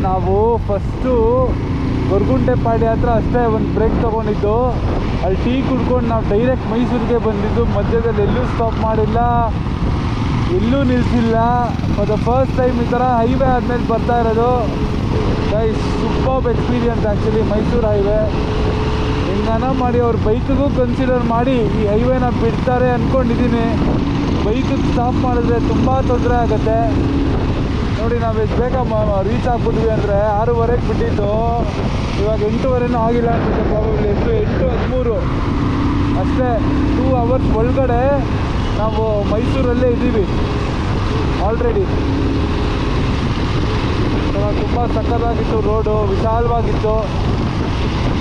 ನಾವು ಫಸ್ಟು ಗೊರಗುಂಟೆಪಾಡಿ ಹತ್ರ ಅಷ್ಟೇ ಒಂದು ಬ್ರೇಕ್ ತೊಗೊಂಡಿದ್ದು. ಅಲ್ಲಿ ಟೀ ಕುಡ್ಕೊಂಡು ನಾವು ಡೈರೆಕ್ಟ್ ಮೈಸೂರಿಗೆ ಬಂದಿದ್ದು. ಮಧ್ಯದಲ್ಲಿ ಎಲ್ಲೂ ಸ್ಟಾಪ್ ಮಾಡಿಲ್ಲ, ಎಲ್ಲೂ ನಿಲ್ಲಿಸಿಲ್ಲ. ಫಾರ್ ದ ಫಸ್ಟ್ ಟೈಮ್ ಈ ಥರ ಹೈವೇ ಆದಮೇಲೆ ಬರ್ತಾ ಇರೋದು. Guys, superb experience actually Mysuru highway. ಹೆಂಗನ ಮಾಡಿ ಅವ್ರ ಬೈಕಿಗೂ ಕನ್ಸಿಡರ್ ಮಾಡಿ ಈ ಹೈವೇನ ಬಿಡ್ತಾರೆ ಅಂದ್ಕೊಂಡಿದ್ದೀನಿ. ಬೈಕಿಗೆ ಸ್ಟಾಪ್ ಮಾಡಿದ್ರೆ ತುಂಬ ತೊಂದರೆ ಆಗುತ್ತೆ. ನೋಡಿ, ನಾವು ಎಷ್ಟು ಬೇಗ ರೀಚ್ ಆಗ್ಬಿಟ್ವಿ ಅಂದರೆ 6:30ಗೆ ಬಿಟ್ಟಿದ್ದು, ಇವಾಗ 8:30 ಆಗಿಲ್ಲ ಅನ್ಸುತ್ತೆ ಪ್ರಾಬಬ್ಲಿ. 8:13 ಅಷ್ಟೇ. 2 ಅವರ್ಸ್ ಒಳಗಡೆ ನಾವು ಮೈಸೂರಲ್ಲೇ ಇದ್ದೀವಿ ಆಲ್ರೆಡಿ. ತುಂಬ ಸಕ್ಕತ್ತಾಗಿತ್ತು, ರೋಡು ವಿಶಾಲವಾಗಿತ್ತು.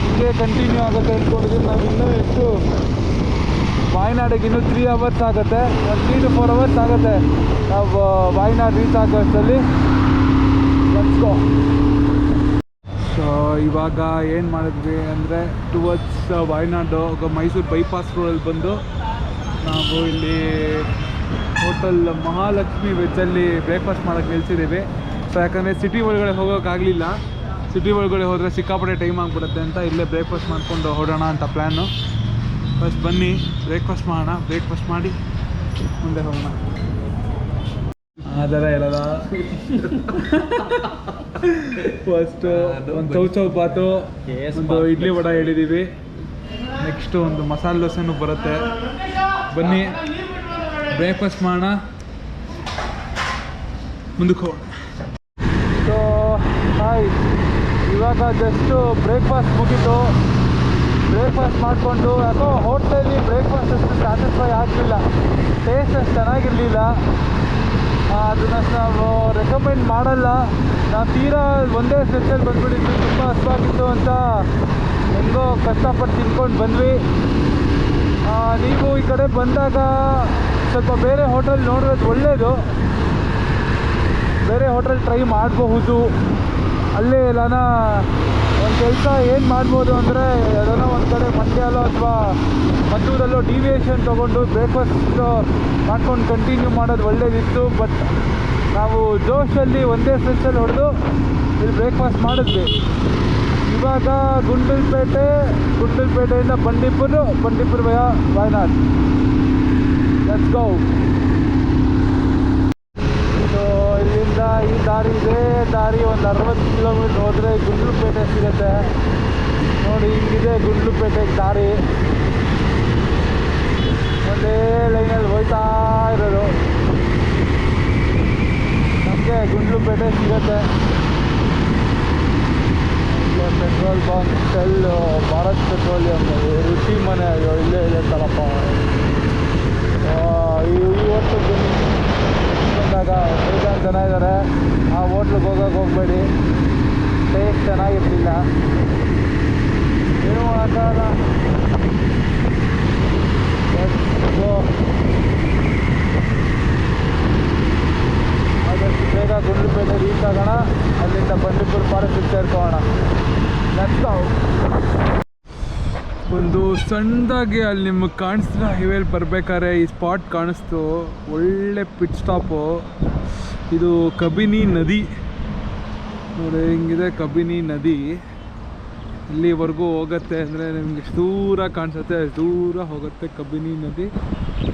ಹಿಂಗೆ ಕಂಟಿನ್ಯೂ ಆಗುತ್ತೆ ಅಂದ್ಕೊಂಡಿದ್ದೀವಿ. ನಾವು ಇನ್ನೂ ಎಷ್ಟು ವಾಯ್ನಾಡಿಗೆ ಇನ್ನೂ 3 ಅವರ್ಸ್ ಆಗುತ್ತೆ. 3 to 4 ಅವರ್ಸ್ ಆಗುತ್ತೆ ನಾವು ವಾಯ್ನಾಡ್ ರೀಚ್ ಆಗೋಷ್ಟರಲ್ಲಿ. Let's go. ಸೊ ಇವಾಗ ಏನು ಮಾಡಿದ್ವಿ ಅಂದರೆ ಟುವರ್ಡ್ಸ್ ವಾಯ್ನಾಡು ಮೈಸೂರು ಬೈಪಾಸ್ ರೋಡಲ್ಲಿ ಬಂದು ನಾವು ಇಲ್ಲಿ ಹೋಟೆಲ್ ಮಹಾಲಕ್ಷ್ಮಿ ವೆಜ್ಜಲ್ಲಿ ಬ್ರೇಕ್ಫಾಸ್ಟ್ ಮಾಡೋಕ್ಕೆ ನಿಲ್ಸಿದ್ದೀವಿ. ಸೊ ಯಾಕಂದರೆ ಸಿಟಿ ಒಳಗಡೆ ಹೋಗೋಕ್ಕಾಗಲಿಲ್ಲ. ಸಿಟಿ ಒಳಗಡೆ ಹೋದರೆ ಸಿಕ್ಕಾಪಟ್ಟೆ ಟೈಮ್ ಆಗಿಬಿಡುತ್ತೆ ಅಂತ ಇಲ್ಲೇ ಬ್ರೇಕ್ಫಾಸ್ಟ್ ಮಾಡಿಕೊಂಡು ಹೊರಡೋಣ ಅಂತ ಪ್ಲ್ಯಾನು. ಫಸ್ಟ್ ಬನ್ನಿ ಬ್ರೇಕ್ಫಾಸ್ಟ್ ಮಾಡೋಣ. ಬ್ರೇಕ್ಫಾಸ್ಟ್ ಮಾಡಿ ಮುಂದೆ ಹೋಗೋಣ. ಅದೆಲ್ಲ ಹೇಳೋದ. ಫಸ್ಟು ಒಂದು ಚೌ ಬಾತು, ಒಂದು ಇಡ್ಲಿ ವಡ ಹೇಳಿದ್ದೀವಿ. ನೆಕ್ಸ್ಟು ಒಂದು ಮಸಾಲೆ ದೋಸೆನೂ ಬರುತ್ತೆ. ಬನ್ನಿ ಬ್ರೇಕ್ಫಾಸ್ಟ್ ಮಾಡೋಣ, ಮುಂದಕ್ಕೆ ಹೋಗೋಣ. ಸೊ ಹಾಯ್, ಇವಾಗ ಜಸ್ಟು ಬ್ರೇಕ್ಫಾಸ್ಟ್ ಮುಗೀತು. ಬ್ರೇಕ್ಫಾಸ್ಟ್ ಮಾಡಿಕೊಂಡು ಯಾಕೋ ಹೋಟೆಲಲ್ಲಿ ಬ್ರೇಕ್ಫಾಸ್ಟ್ ಅಷ್ಟು ಸ್ಯಾಟಿಸ್ಫೈ ಆಗಲಿಲ್ಲ, ಟೇಸ್ಟ್ ಅಷ್ಟು ಚೆನ್ನಾಗಿರಲಿಲ್ಲ. ಅದನ್ನು ನಾವು ರೆಕಮೆಂಡ್ ಮಾಡಲ್ಲ. ನಾವು ತೀರಾ ಒಂದೇ ಸ್ಟೆಚ್ಚಲ್ಲಿ ಬಂದುಬಿಟ್ಟಿದ್ವಿ. ತುಂಬ ಹಸುವಾಗಿತ್ತು ಅಂತ ಹೆಂಗೋ ಕಷ್ಟಪಟ್ಟು ತಿನ್ಕೊಂಡು ಬಂದ್ವಿ. ನೀವು ಈ ಕಡೆ ಬಂದಾಗ ಸ್ವಲ್ಪ ಬೇರೆ ಹೋಟೆಲ್ ನೋಡೋದು ಒಳ್ಳೆಯದು. ಬೇರೆ ಹೋಟೆಲ್ ಟ್ರೈ ಮಾಡಬಹುದು. ಅಲ್ಲೇ ಎಲ್ಲಾನ ಒಂದು ಕೆಲಸ ಏನು ಮಾಡ್ಬೋದು ಅಂದರೆ ಅದನ್ನು ಒಂದು ಕಡೆ ಮಂಡ್ಯಲ್ಲೋ ಅಥವಾ ಮದ್ದೂರಲ್ಲೋ ಡಿವಿಯೇಷನ್ ತೊಗೊಂಡು ಬ್ರೇಕ್ಫಾಸ್ಟ್ ಮಾಡ್ಕೊಂಡು ಕಂಟಿನ್ಯೂ ಮಾಡೋದು ಒಳ್ಳೇದಿತ್ತು. ಬಟ್ ನಾವು ಜೋಶಲ್ಲಿ ಒಂದೇ ಸ್ಟೆಚ್ಚಲ್ಲಿ ಹೊಡೆದು ಇಲ್ಲಿ ಬ್ರೇಕ್ಫಾಸ್ಟ್ ಮಾಡಿದ್ವಿ. ಇವಾಗ ಗುಂಡಲ್ಪೇಟೆಯಿಂದ Bandipur via Wayanad. Let's go. So ಇಲ್ಲಿಂದ ಈ ದಾರಿ ಇದೆ. ದಾರಿ ಒಂದು 60 ಕಿಲೋಮೀಟ್ರ್ ಹೋದರೆ ಗುಂಡ್ಲುಪೇಟೆ ಸಿಗುತ್ತೆ. ನೋಡಿ, ಹಿಂಗಿದೆ ಗುಂಡ್ಲುಪೇಟೆಗೆ ದಾರಿ. ಒಂದೇ ಲೈನಲ್ಲಿ ಹೋಯ್ತಾ ಇರೋದು. ನಮಗೆ ಗುಂಡ್ಲುಪೇಟೆ ಸಿಗುತ್ತೆ. Petrol bunk, shell, Bharat petroleum, ರುಚಿ ಮನೆ, ಇಲ್ಲೇ ಇದೆ ತಲಪ್ಪ. ಇವತ್ತು ಬಂದಾಗ ಬೇಜಾರು ಜನ ಇದ್ದಾರೆ. ಆ ಹೋಟ್ಲಿಗೆ ಹೋಗಬೇಡಿ, ಟೇಸ್ಟ್ ಚೆನ್ನಾಗಿರ್ತಿಲ್ಲ. ಏನು ಮಾಡೋಕ್ಕಾಗಲ್ಲ. ಆದಷ್ಟು ಬೇಗ ಗುಂಡ್ಲುಪೇಟೆ ರೀಚ್ ಆಗೋಣ. ಅಲ್ಲಿಂದ ಬಂಡೀಪುರ ಫಾರೆಸ್ಟಿಗೆ ಸೇರ್ಕೋಣ. ಒಂದು ಸಣ್ಣದಾಗಿ ಅಲ್ಲಿ ನಿಮಗೆ ಕಾಣಿಸ್ತಿಲ್ಲ, ಹೈವೇಲಿ ಬರಬೇಕಾದ್ರೆ ಈ ಸ್ಪಾಟ್ ಕಾಣಿಸ್ತು. ಒಳ್ಳೆ ಪಿಟ್ ಸ್ಟಾಪು. ಇದು ಕಬಿನಿ ನದಿ ನೋಡಿ, ಹಿಂಗಿದೆ ಕಬಿನಿ ನದಿ. ಇಲ್ಲಿವರೆಗೂ ಹೋಗುತ್ತೆ ಅಂದರೆ ನಿಮಗೆ ದೂರ ಕಾಣಿಸುತ್ತೆ, ದೂರ ಹೋಗುತ್ತೆ ಕಬಿನಿ ನದಿ.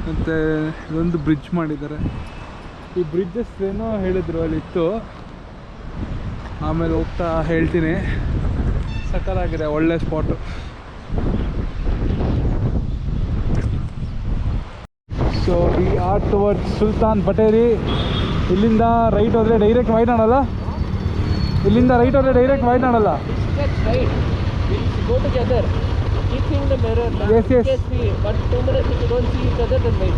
ಮತ್ತು ಇದೊಂದು ಬ್ರಿಡ್ಜ್ ಮಾಡಿದ್ದಾರೆ. ಈ ಬ್ರಿಡ್ಜಸ್ ಏನೋ ಹೇಳಿದ್ರು ಅಲ್ಲಿತ್ತು, ಆಮೇಲೆ ಹೋಗ್ತಾ ಹೇಳ್ತೀನಿ. ಸಕ್ಕತ್ತಾಗಿದೆ, ಒಳ್ಳೆ spot. So we are towards Sultan Bathery. ಇಲ್ಲಿಂದ ರೈಟ್ ಹೋದರೆ ಡೈರೆಕ್ಟ್ ವಾಯ್ನಾಡಲ್ಲ. ಇಲ್ಲಿಂದ ರೈಟ್ ಹೋದರೆ ಡೈರೆಕ್ಟ್ ವಾಯ್ನಾಡಲ್ಲ. Yes, yes. But 2 minutes if you don't see each other, then wait.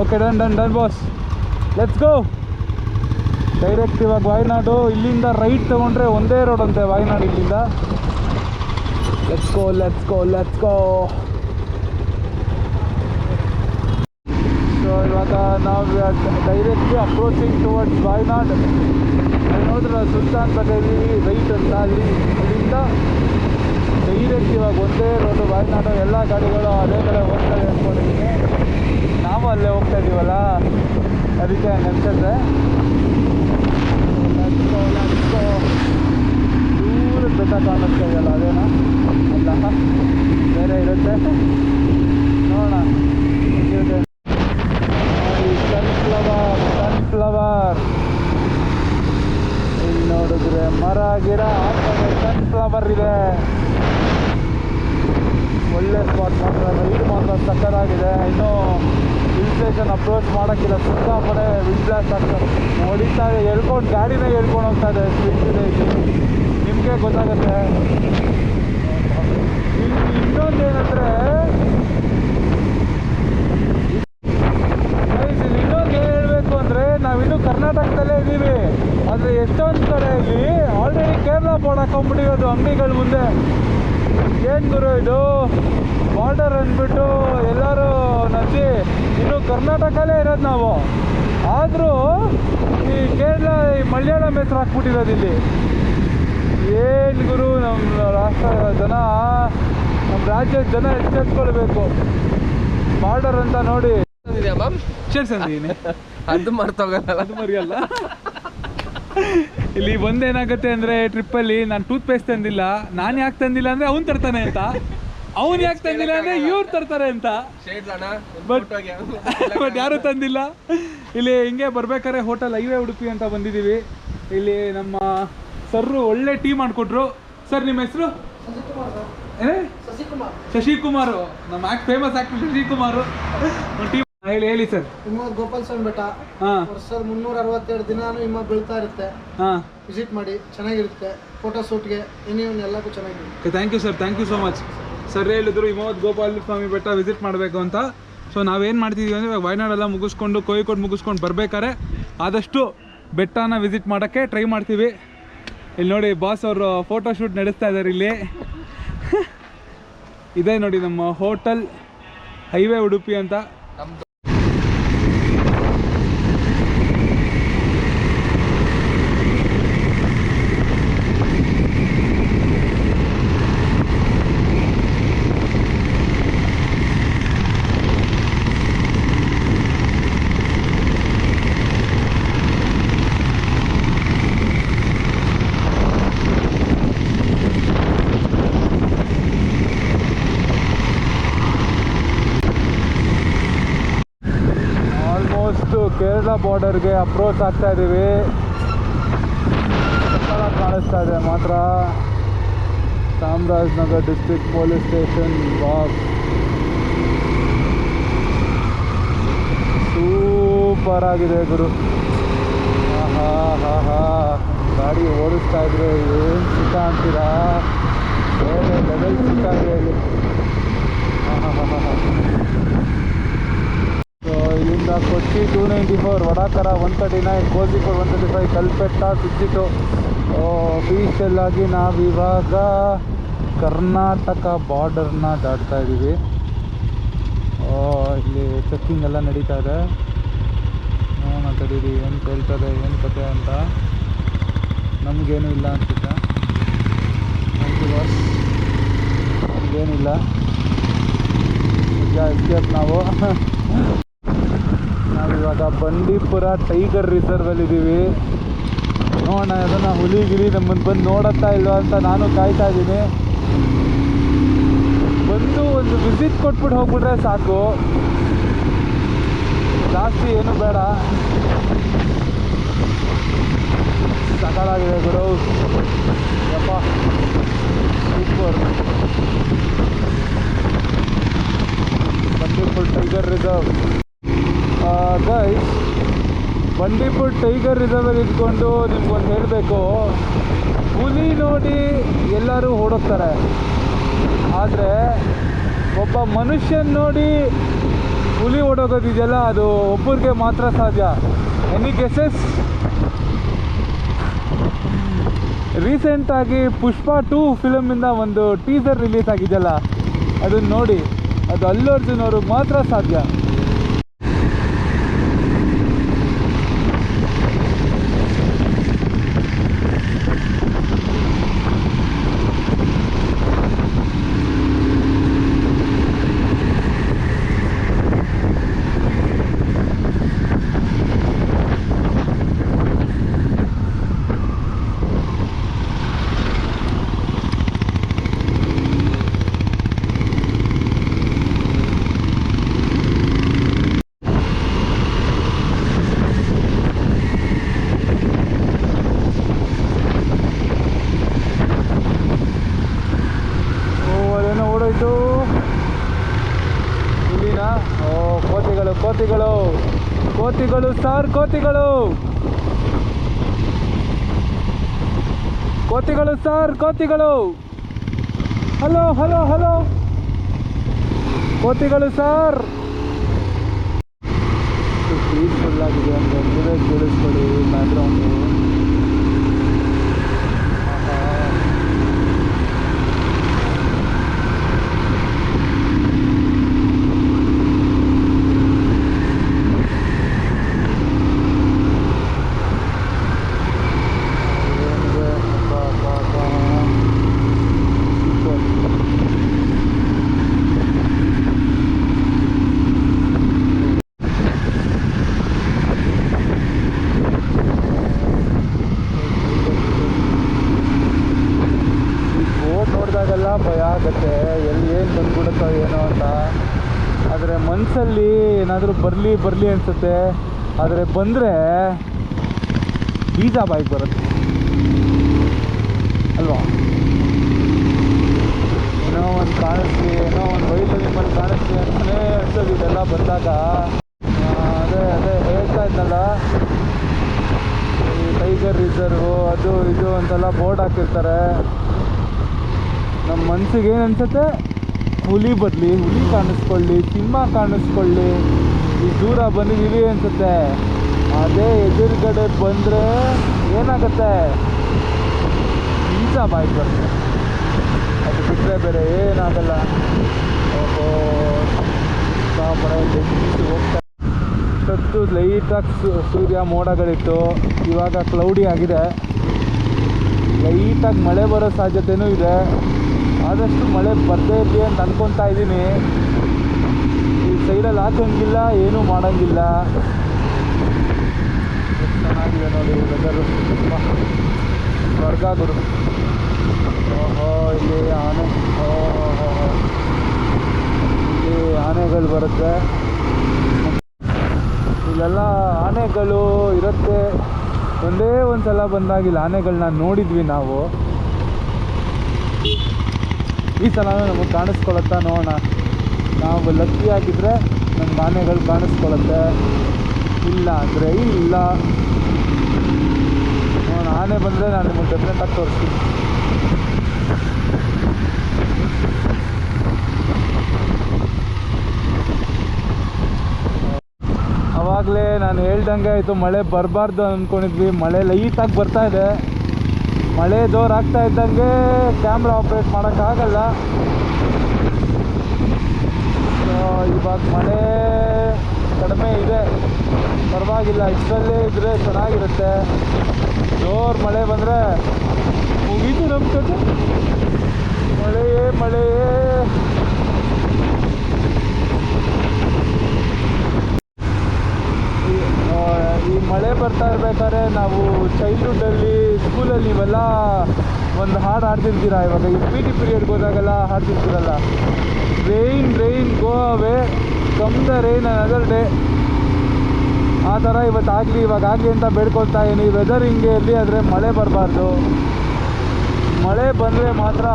Okay, done boss. Let's go. Direct ಇವಾಗ ವಾಯ್ನಾಡು. ಇಲ್ಲಿಂದ ರೈಟ್ ತೊಗೊಂಡ್ರೆ ಒಂದೇ ರೋಡ್ ಅಂತೆ ವಾಯ್ನಾಡು ಇಲ್ಲಿಂದ. Let's go. ಸೊ ಇವಾಗ ನಾವು ಡೈರೆಕ್ಟ್ಲಿ ಅಪ್ರೋಚಿಂಗ್ ಟುವರ್ಡ್ಸ್ ವಾಯ್ನಾಡ್. ನೋಡಿದ್ರೆ ಸುಲ್ತಾನ್ ಬಟೇರಿ ರೈಟ್ ಅಂತ, ಅಲ್ಲಿಂದ ಡೈರೆಕ್ಟ್ ಇವಾಗ ಒಂದೇ ರೋಡು ವಾಯ್ನಾಡು. ಎಲ್ಲ ಗಾಡಿಗಳು ಅದೇ ಕಡೆ ಹೋಗ್ತವೆ ಅಂದ್ಕೊಂಡಿದ್ದೀನಿ. ನಾವು ಅಲ್ಲೇ ಹೋಗ್ತಾ ಇದ್ದೀವಲ್ಲ, ಅದಕ್ಕೆ ಹಂಗೆ ಅನ್ಸುತ್ತೆ. ದೊಡ್ಡ ಬೆಟ್ಟ ಕಾಣಿಸ್ತಾ ಇದೆಯಲ್ಲ ಅದೇನಾ ಅಲ್ಲ ಬೇರೆ ಇರುತ್ತೆ ನೋಡೋಣ ಹೇಗಿರುತ್ತೆ ನೋಡಿ. ಸನ್ಫ್ಲವರ್ ಇಲ್ಲಿ ನೋಡಿದ್ರೆ ಮರ ಗಿಡ ಸನ್ಫ್ಲವರ್ ಇದೆ. ಒಳ್ಳೆ ಸ್ಪಾಟ್ ಮಾತ್ರ, ರೈಡ್ ಮಾತ್ರ ಸಕ್ಕತ್ತಾಗಿದೆ. ಇನ್ನೂ ಹಿಲ್ ಸ್ಟೇಷನ್ ಅಪ್ರೋಚ್ ಮಾಡೋಕ್ಕಿಲ್ಲ, ಸಿಕ್ಕಾಪಡೆ ವಿಂಡ್ ಬ್ಲಾಸ್ಟ್ ಆಗ್ತದೆ. ಹೊಡಿತಾ ಇದೆ, ಹೇಳ್ಕೊಂಡು ಗಾಡಿನೇ ಹೇಳ್ಕೊಂಡು ಹೋಗ್ತಾ ಇದೆ, ಸ್ಪೀಡ್ ಇದೆ ಇಲ್ಲಿ, ನಿಮಗೆ ಗೊತ್ತಾಗುತ್ತೆ. ಇನ್ನೊಂದೇನೆಂದರೆ ಇಲ್ಲಿ ಇನ್ನೊಂದು ಹೇಳಬೇಕು ಅಂದರೆ ನಾವಿನ್ನೂ ಕರ್ನಾಟಕದಲ್ಲೇ ಇದ್ದೀವಿ, ಆದರೆ ಎಷ್ಟೊಂದು ಕಡೆ ಇಲ್ಲಿ ಆಲ್ರೆಡಿ ಕೇರಳ ಬೋರ್ಡ್ ಹಾಕೊಂಡ್ಬಿಟ್ಟಿರೋದು ಅಂಗಡಿಗಳ ಮುಂದೆ. ಏನು ಗುರು ಇದು ಬಾರ್ಡರ್ ಅಂದ್ಬಿಟ್ಟು ಎಲ್ಲರೂ ನಚ್ಚಿ ಇನ್ನು ಕರ್ನಾಟಕಲ್ಲೇ ಇರೋದು ನಾವು, ಆದರೂ ಈ ಕೇರಳ ಈ ಮಲಯಾಳಂ ಹೆಸರು ಹಾಕ್ಬಿಟ್ಟಿರೋದು ಇಲ್ಲಿ. ಏನು ಗುರು ನಮ್ಮ ರಾಷ್ಟ್ರ ಜನ, ನಮ್ಮ ರಾಜ್ಯದ ಜನ ಎಚ್ಚೆತ್ಕೊಳ್ಬೇಕು. ಬಾರ್ಡರ್ ಅಂತ ನೋಡಿ ಸೇರ್ಸಂದಿದ್ದೀನಿ, ಅದು ಮರ್ತೋಗಲ್ಲ, ಅದು ಮರಿಯಲ್ಲ. ಇಲ್ಲಿ ಒಂದೇನಾಗುತ್ತೆ ಅಂದರೆ ಟ್ರಿಪ್ಪಲ್ಲಿ ನಾನು ಟೂತ್ ಪೇಸ್ಟ್ ತಂದಿಲ್ಲ, ನಾನು ಯಾಕೆ ತಂದಿಲ್ಲ ಅಂದರೆ ಅವ್ನು ತರ್ತಾನೆ ಅಂತ, ಅವ್ನು ಯಾಕೆ ತಂದಿಲ್ಲ ಅಂದರೆ ಇವ್ರು ತರ್ತಾರೆ ಅಂತ. ಬಟ್ ಯಾರೂ ತಂದಿಲ್ಲ. ಇಲ್ಲಿ ಹಿಂಗೆ ಬರ್ಬೇಕಾದ್ರೆ ಹೋಟೆಲ್ ಹೈವೇ ಉಡುಪಿ ಅಂತ ಬಂದಿದ್ದೀವಿ. ಇಲ್ಲಿ ನಮ್ಮ ಸರ್ರು ಒಳ್ಳೆ ಟೀ ಮಾಡಿಕೊಟ್ರು. ಸರ್ ನಿಮ್ಮ ಹೆಸರು? ಶಶಿಕುಮಾರ್, ನಮ್ಮ ಫೇಮಸ್ ಆಕ್ಟರ್ ಶಶಿಕುಮಾರ್. ಟೀ ಹೇಳಿ ಸರ್. ಹಿಮವದ್ ಗೋಪಾಲ ಸ್ವಾಮಿ ಬೆಟ್ಟ ವರ್ಷದ 362 ದಿನಾನು ಹಿಮ ಬೀಳ್ತಾ ಇರುತ್ತೆ. ವಿಸಿಟ್ ಮಾಡಿ, ಚೆನ್ನಾಗಿರುತ್ತೆ. ಫೋಟೋ ಶೂಟ್ಗೆ ಎಲ್ಲಕ್ಕೂ ಚೆನ್ನಾಗಿರುತ್ತೆ. Thank you sir, thank you so much. Sir ಹೇಳಿದ್ರು ಹಿಮವದ್ ಗೋಪಾಲ ಸ್ವಾಮಿ ಬೆಟ್ಟ ವಿಸಿಟ್ ಮಾಡಬೇಕು ಅಂತ. ಸೊ ನಾವೇನು ಮಾಡ್ತಿದ್ದೀವಿ ಅಂದರೆ ವಯನಾಡೆಲ್ಲ ಮುಗಿಸ್ಕೊಂಡು ಕೋಯಿಕೋಡ್ ಮುಗಿಸ್ಕೊಂಡು ಬರ್ಬೇಕಾದ್ರೆ ಆದಷ್ಟು ಬೆಟ್ಟನ ವಿಸಿಟ್ ಮಾಡೋಕ್ಕೆ ಟ್ರೈ ಮಾಡ್ತೀವಿ. ಇಲ್ಲಿ ನೋಡಿ ಬಾಸ್ ಅವರು ಫೋಟೋ ಶೂಟ್ ನಡೆಸ್ತಾ ಇದ್ದಾರೆ ಇಲ್ಲಿ. ಇದೇ ನೋಡಿ ನಮ್ಮ ಹೋಟೆಲ್ ಹೈವೇ ಉಡುಪಿ ಅಂತ. ಕೇರಳ ಬಾರ್ಡರ್ಗೆ ಅಪ್ರೋಚ್ ಆಗ್ತಾ ಇದ್ದೀವಿ. ಕಾಣಿಸ್ತಾ ಇದೆ ಮಾತ್ರ Chamarajanagar district police station box. Super ಆಗಿದೆ ಗುರು. ಹಾ ಹಾ ಹಾ ಗಾಡಿ ಓಡಿಸ್ತಾ ಇದ್ರೆ ಏನು ಸಿಕ್ಕ ಅಂತೀರಾ, ಬೇರೆ ಲೆವೆಲ್ ಸಿಗ್ತಾ ಇದೆ ಇಲ್ಲಿ. ಹಾ ಹಾ ಹಾ ಹಾ ಇಲ್ಲಿಂದ ಕೊಚ್ಚಿ 294, ವಡಾಕರ 139, ಕೋಜಿಕೋಡ್ 135, ಕಲ್ಪೆಟ್ಟ 62. ಅಫೀಷಿಯಲ್ಲಾಗಿ ನಾವಿವಾಗ ಕರ್ನಾಟಕ ಬಾರ್ಡರ್ನ ದಾಟ್ತಾ ಇದ್ದೀವಿ. ಇಲ್ಲಿ ಚೆಕ್ಕಿಂಗ್ ಎಲ್ಲ ನಡೀತಾ ಇದೆ. ನೋಡೋಣ ತಡೀರಿ ಏನು ಕೇಳ್ತದೆ ಏನು ಕತೆ ಅಂತ. ನಮಗೇನು ಇಲ್ಲ ಅನ್ಸುತ್ತೆ. Thank you boss. ನಮಗೇನಿಲ್ಲ, ನಿಜ ಎಸ್ಕೇಪ್ ನಾವು. ನಾವಿವಾಗ ಬಂಡೀಪುರ ಟೈಗರ್ ರಿಸರ್ವಲ್ಲಿದ್ದೀವಿ. ನೋಡೋಣ ಅದನ್ನು ಹುಲಿಗಿರಿ ನಮ್ಮನ್ನು ಬಂದು ನೋಡುತ್ತಾ ಇಲ್ವಾ ಅಂತ ನಾನು ಕಾಯ್ತಾ ಇದ್ದೀನಿ. ಬಂದು ಒಂದು ವಿಸಿಟ್ ಕೊಟ್ಬಿಟ್ಟು ಹೋಗ್ಬಿಟ್ರೆ ಸಾಕು, ಜಾಸ್ತಿ ಏನು ಬೇಡ. ಸಕಾಲಾಗಿದೆ ಗುರು, ಯಪ್ಪ super. Bandipur tiger reserve guys. Bandipur tiger ರಿಸರ್ವಲ್ಲಿ ಇದ್ಕೊಂಡು ನಿಮ್ಗೊಂದು ಹೇಳಬೇಕು, ಹುಲಿ ನೋಡಿ ಎಲ್ಲರೂ ಓಡೋಗ್ತಾರೆ, ಆದರೆ ಒಬ್ಬ ಮನುಷ್ಯನ ನೋಡಿ ಹುಲಿ ಓಡೋಗೋದಿದೆಯಲ್ಲ ಅದು ಒಬ್ಬರಿಗೆ ಮಾತ್ರ ಸಾಧ್ಯ. Any guesses? ರೀಸೆಂಟಾಗಿ ಪುಷ್ಪ 2 ಫಿಲಮಿಂದ ಒಂದು ಟೀಸರ್ ರಿಲೀಸ್ ಆಗಿದೆಯಲ್ಲ, ಅದನ್ನು ನೋಡಿ, ಅದು ಅಲ್ಲು ಅರ್ಜುನ್ ಅವ್ರಿಗೆ ಮಾತ್ರ ಸಾಧ್ಯ. ಕೋತಿನಾ? ಓ ಕೋತಿಗಳು ಕೋತಿಗಳು ಕೋತಿಗಳು ಸರ್ ಕೋತಿಗಳು ಕೋತಿಗಳು ಸರ್ ಕೋತಿಗಳು ಹಲೋ ಹಲೋ ಹಲೋ ಕೋತಿಗಳು ಸರ್. ಪೀಸ್ಫುಲ್ ಆಗಿದೆ ಅಂದರೆ ಕೇಳಿಸ್ಕೊಳ್ಳಿ ಬ್ಯಾಕ್ಗ್ರೌಂಡು. ಭಯ ಆಗುತ್ತೆ ಎಲ್ಲಿ ಏನು ಬಂದ್ಬಿಡುತ್ತೋ ಏನೋ ಅಂತ. ಆದರೆ ಮನಸ್ಸಲ್ಲಿ ಏನಾದರೂ ಬರಲಿ ಅನಿಸುತ್ತೆ. ಆದರೆ ಬಂದರೆ ಬೀಜ ಬಾಯಿಗೆ ಬರುತ್ತೆ ಅಲ್ವಾ? ಏನೋ ಒಂದು ಕಾಣಿಸ್ಲಿ, ಏನೋ ಒಂದು ವೈಲ್ಡ್ ಅನಿಮಲ್ ಕಾಣಿಸ್ಲಿ ಅಂತಲೇ ಅನ್ಸೋದು ಇದೆಲ್ಲ ಬಂದಾಗ. ಅದೇ ಹೇಳ್ತಾ ಇದ್ನಲ್ಲ, ಈ ಟೈಗರ್ ರಿಸರ್ವು ಅದು ಇದು ಅಂತೆಲ್ಲ ಬೋರ್ಡ್ ಹಾಕಿರ್ತಾರೆ. ನಮ್ಮ ಮನಸ್ಸಿಗೆ ಏನು ಅನ್ಸುತ್ತೆ, ಹುಲಿ ಕಾಣಿಸ್ಕೊಳ್ಳಿ, ಸಿಂಹ ಕಾಣಿಸ್ಕೊಳ್ಳಿ, ಈ ದೂರ ಬಂದಿದ್ದೀವಿ ಅನಿಸುತ್ತೆ. ಅದೇ ಎದುರುಗಡೆ ಬಂದರೆ ಏನಾಗುತ್ತೆ, ಬೀಜ ಬಾಯಿಗೆ ಬರುತ್ತೆ. ಅದು ಬಿಟ್ಟರೆ ಬೇರೆ ಏನಾಗಲ್ಲ. ಓಹೋ ಹೋಗ್ತಾ ಇಷ್ಟೊತ್ತು ಲೈಟಾಗಿ ಸೂರ್ಯ ಮೋಡಗಳಿತ್ತು, ಇವಾಗ ಕ್ಲೌಡಿ ಆಗಿದೆ. ಲೈಟಾಗಿ ಮಳೆ ಬರೋ ಸಾಧ್ಯತೆಯೂ ಇದೆ. ಆದಷ್ಟು ಮಳೆ ಬರದೇ ಇರಲಿ ಅಂತ ಅಂದ್ಕೊತಾ ಇದ್ದೀನಿ. ಈ ಸೈಡಲ್ಲಿ ಹಾಕೋಂಗಿಲ್ಲ, ಏನೂ ಮಾಡೋಂಗಿಲ್ಲ. ಚೆನ್ನಾಗಿದೆ ನೋಡಿ ವೆದರು, ಸ್ವರ್ಗ ಗುರು. ಓಹೋ ಇಲ್ಲಿ ಆನೆ, ಓಹೋ ಇಲ್ಲಿ ಆನೆಗಳು ಬರುತ್ತೆ. ಇಲ್ಲೆಲ್ಲ ಆನೆಗಳು ಇರುತ್ತೆ. ಒಂದೇ ಒಂದು ಸಲ ಬಂದಾಗಿಲ್ಲ ಆನೆಗಳನ್ನ ನೋಡಿದ್ವಿ ನಾವು. ಈ ಸಲ ನಮಗೆ ಕಾಣಿಸ್ಕೊಳತ್ತಾ ನೋಡೋಣ. ನಾವು ಲಕ್ಕಿ ಆಗಿದ್ದರೆ ನಮ್ಗೆ ಆನೆಗಳು ಕಾಣಿಸ್ಕೊಳತ್ತೆ, ಇಲ್ಲ ಅಂದರೆ ಇಲ್ಲ. ನೋಡೋಣ, ಆನೆ ಬಂದರೆ ನಾನು ನಿಮಗೆ ಡೆಫಿನೆಟಾಗಿ ತೋರಿಸ್ತೀನಿ. ಆವಾಗಲೇ ನಾನು ಹೇಳ್ದಂಗೆ ಆಯಿತು, ಮಳೆ ಬರಬಾರ್ದು ಅಂದ್ಕೊಂಡಿದ್ವಿ. ಮಳೆ ಲೈಟಾಗಿ ಬರ್ತಾ ಇದೆ. ಮಳೆ ಜೋರಾಗ್ತಾ ಇದ್ದಂಗೆ ಕ್ಯಾಮ್ರಾ ಆಪ್ರೇಟ್ ಮಾಡೋಕ್ಕಾಗಲ್ಲ. ಇವಾಗ ಮಳೆ ಕಡಿಮೆ ಇದೆ, ಪರವಾಗಿಲ್ಲ. ಇಷ್ಟರಲ್ಲೇ ಇದ್ದರೆ ಚೆನ್ನಾಗಿರುತ್ತೆ. ಜೋರು ಮಳೆ ಬಂದರೆ ಮುಗೀತು ನಮ್ಮ ಕಡೆ. ಮಳೆಯೇ ಈ ಮಳೆ ಬರ್ತಾ ಇರ್ಬೇಕಾದ್ರೆ ನಾವು ಚೈಲ್ಡ್ಹುಡ್ಡಲ್ಲಿ ಸ್ಕೂಲಲ್ಲಿ ನೀವೆಲ್ಲ ಒಂದು ಹಾಡು ಹಾಡ್ತಿರ್ತೀರ. ಇವಾಗ ಈ ಪಿ ಟಿ ಪೀರಿಯಡ್ಗೆ ಹೋದಾಗೆಲ್ಲ ಹಾಡ್ತಿರ್ತೀರಲ್ಲ, rain go away come the rain another day. ಆ ಥರ ಇವಾಗ ಆಗಲಿ ಅಂತ ಬೇಡ್ಕೊಳ್ತಾ ಇದೀನಿ. ವೆದರ್ ಹಿಂಗೆ ಇರಲಿ, ಆದರೆ ಮಳೆ ಬರಬಾರ್ದು. ಮಳೆ ಬಂದರೆ ಮಾತ್ರ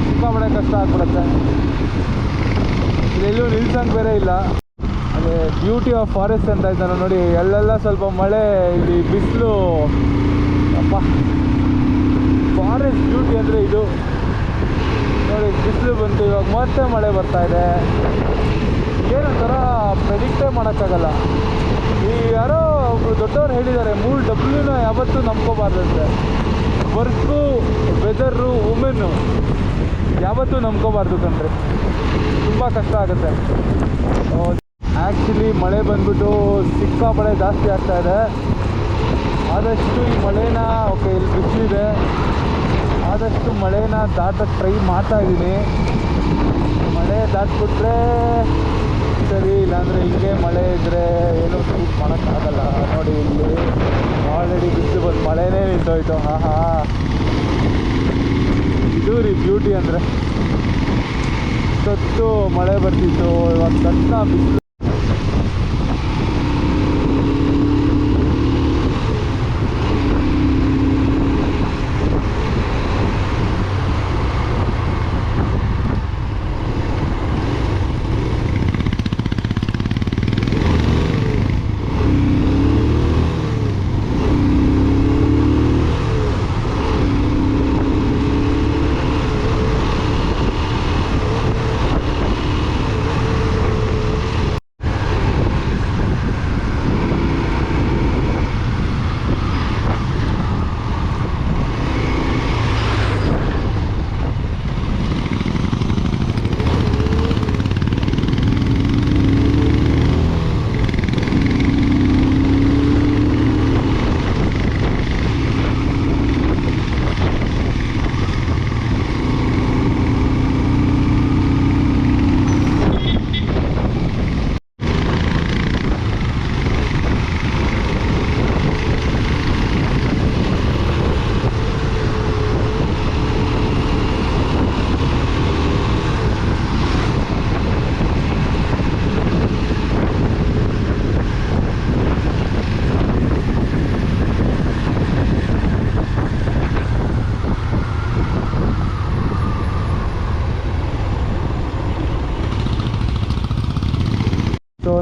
ಸಿಕ್ಕಾಪಟ್ಟೆ ಕಷ್ಟ ಆಗ್ಬಿಡುತ್ತೆ. ಇಲ್ಲೆಲ್ಲೂ ನಿಲ್ಸಂಗೆ ಬೇರೆ ಇಲ್ಲ. ಅದೇ ಬ್ಯೂಟಿ ಆಫ್ ಫಾರೆಸ್ಟ್ ಅಂತ ಇದ್ದಾನೆ ನೋಡಿ. ಎಲ್ಲೆಲ್ಲ ಸ್ವಲ್ಪ ಮಳೆ, ಇಲ್ಲಿ ಬಿಸಿಲು. ಅಪ್ಪ, ಫಾರೆಸ್ಟ್ ಬ್ಯೂಟಿ ಅಂದರೆ ಇದು ನೋಡಿ. ಬಿಸಿಲು ಬಂತು, ಇವಾಗ ಮತ್ತೆ ಮಳೆ ಬರ್ತಾ ಇದೆ. ಏನಂತಾರ ಪ್ರೆಡಿಕ್ಟೇ ಮಾಡೋಕ್ಕಾಗಲ್ಲ. ಈ ಯಾರೋ ಒಬ್ರು ದೊಡ್ಡವ್ರು ಹೇಳಿದ್ದಾರೆ, 3 W ಯಾವತ್ತೂ ನಂಬ್ಕೋಬಾರ್ದಂತೆ. ವರ್ಕು, ವೆದರು, ವುಮೆನ್ನು ಯಾವತ್ತೂ ನಂಬ್ಕೋಬಾರ್ದು ಕಣ್ರಿ. ತುಂಬ ಕಷ್ಟ ಆಗುತ್ತೆ. ಆ್ಯಕ್ಚುಲಿ ಮಳೆ ಬಂದ್ಬಿಟ್ಟು ಸಿಕ್ಕಾಪಟ್ಟೆ ಜಾಸ್ತಿ ಆಗ್ತಾಯಿದೆ. ಆದಷ್ಟು ಈ ಮಳೆನ, ಓಕೆ ಇಲ್ಲಿ ಬಿಸಿಲಿದೆ, ಆದಷ್ಟು ಮಳೆನ ದಾಟಕ್ಕೆ ಟ್ರೈ ಮಾಡ್ತಾಯಿದ್ದೀನಿ. ಮಳೆ ದಾಟ್ಬಿಟ್ರೆ ಸರಿ, ಇಲ್ಲಾಂದರೆ ಹಿಂಗೆ ಮಳೆ ಇದ್ದರೆ ಏನೂ ಶೂಟ್ ಮಾಡೋಕ್ಕಾಗಲ್ಲ. ನೋಡಿ ಇಲ್ಲಿ ಆಲ್ರೆಡಿ ಬಿಸಿಲು ಬಂದು ಮಳೆನೇ ನಿಂತೋಯ್ತು. ಇದು ರೀ ಬ್ಯೂಟಿ ಅಂದರೆ. ಇಷ್ಟೊತ್ತು ಮಳೆ ಬರ್ತಿತ್ತು, ಇವಾಗ ತಕ್ಷಣ ಬಿಸಿಲು.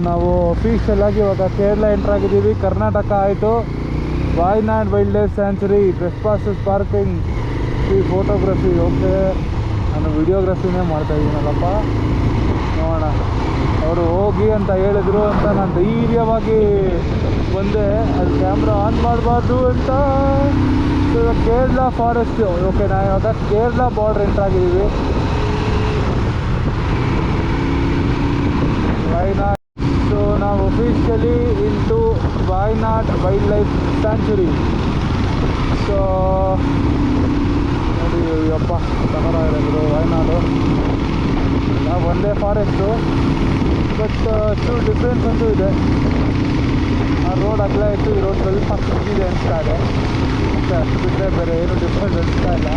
ನಾವು ಅಫಿಷಿಯಲ್ ಆಗಿ ಇವಾಗ ಕೇರಳ ಎಂಟ್ರ್ ಆಗಿದ್ದೀವಿ. ಕರ್ನಾಟಕ ಆಯಿತು. Wayanad wildlife sanctuary, trespasses parking, photography. Okay, ನಾನು ವಿಡಿಯೋಗ್ರಫಿನೇ ಮಾಡ್ತಾಯಿದ್ದೀನಲ್ಲಪ್ಪ. ನೋಡೋಣ, ಅವರು ಹೋಗಿ ಅಂತ ಹೇಳಿದ್ರು ಅಂತ ನಾನು ಧೈರ್ಯವಾಗಿ ಬಂದೆ. ಅದು ಕ್ಯಾಮ್ರಾ ಆನ್ ಮಾಡಬಾರ್ದು ಅಂತ. ಇವಾಗ ಕೇರಳ ಫಾರೆಸ್ಟ್. ಓಕೆ, ನಾವು ಇವಾಗ ಕೇರಳ ಬಾರ್ಡ್ರ್ ಎಂಟ್ರ್ ಆಗಿದ್ದೀವಿ. ವಾಯ್ನಾಡ್. ಸೊ ನಾವು officially into Wayanad wildlife sanctuary. So ನೋಡಿ ಅಪ್ಪ ತಗೊಳ್ಳೋದು ವಾಯ್ನಾಡು. ನಾವು ಒಂದೇ ಫಾರೆಸ್ಟು, ಬಟ್ ಚೂರು ಡಿಫ್ರೆನ್ಸ್ ಅಂತೂ ಇದೆ. ಆ ರೋಡ್ ಅಗಲ ಇತ್ತು, ಈ ರೋಡ್ ಸ್ವಲ್ಪ ಸಿಕ್ಕಿದೆ ಅನಿಸ್ತಾ ಇದೆ. ಮತ್ತು ಅಷ್ಟು ಬಿಟ್ಟರೆ ಬೇರೆ ಏನು ಡಿಫ್ರೆನ್ಸ್ ಅನಿಸ್ತಾ ಇಲ್ಲ.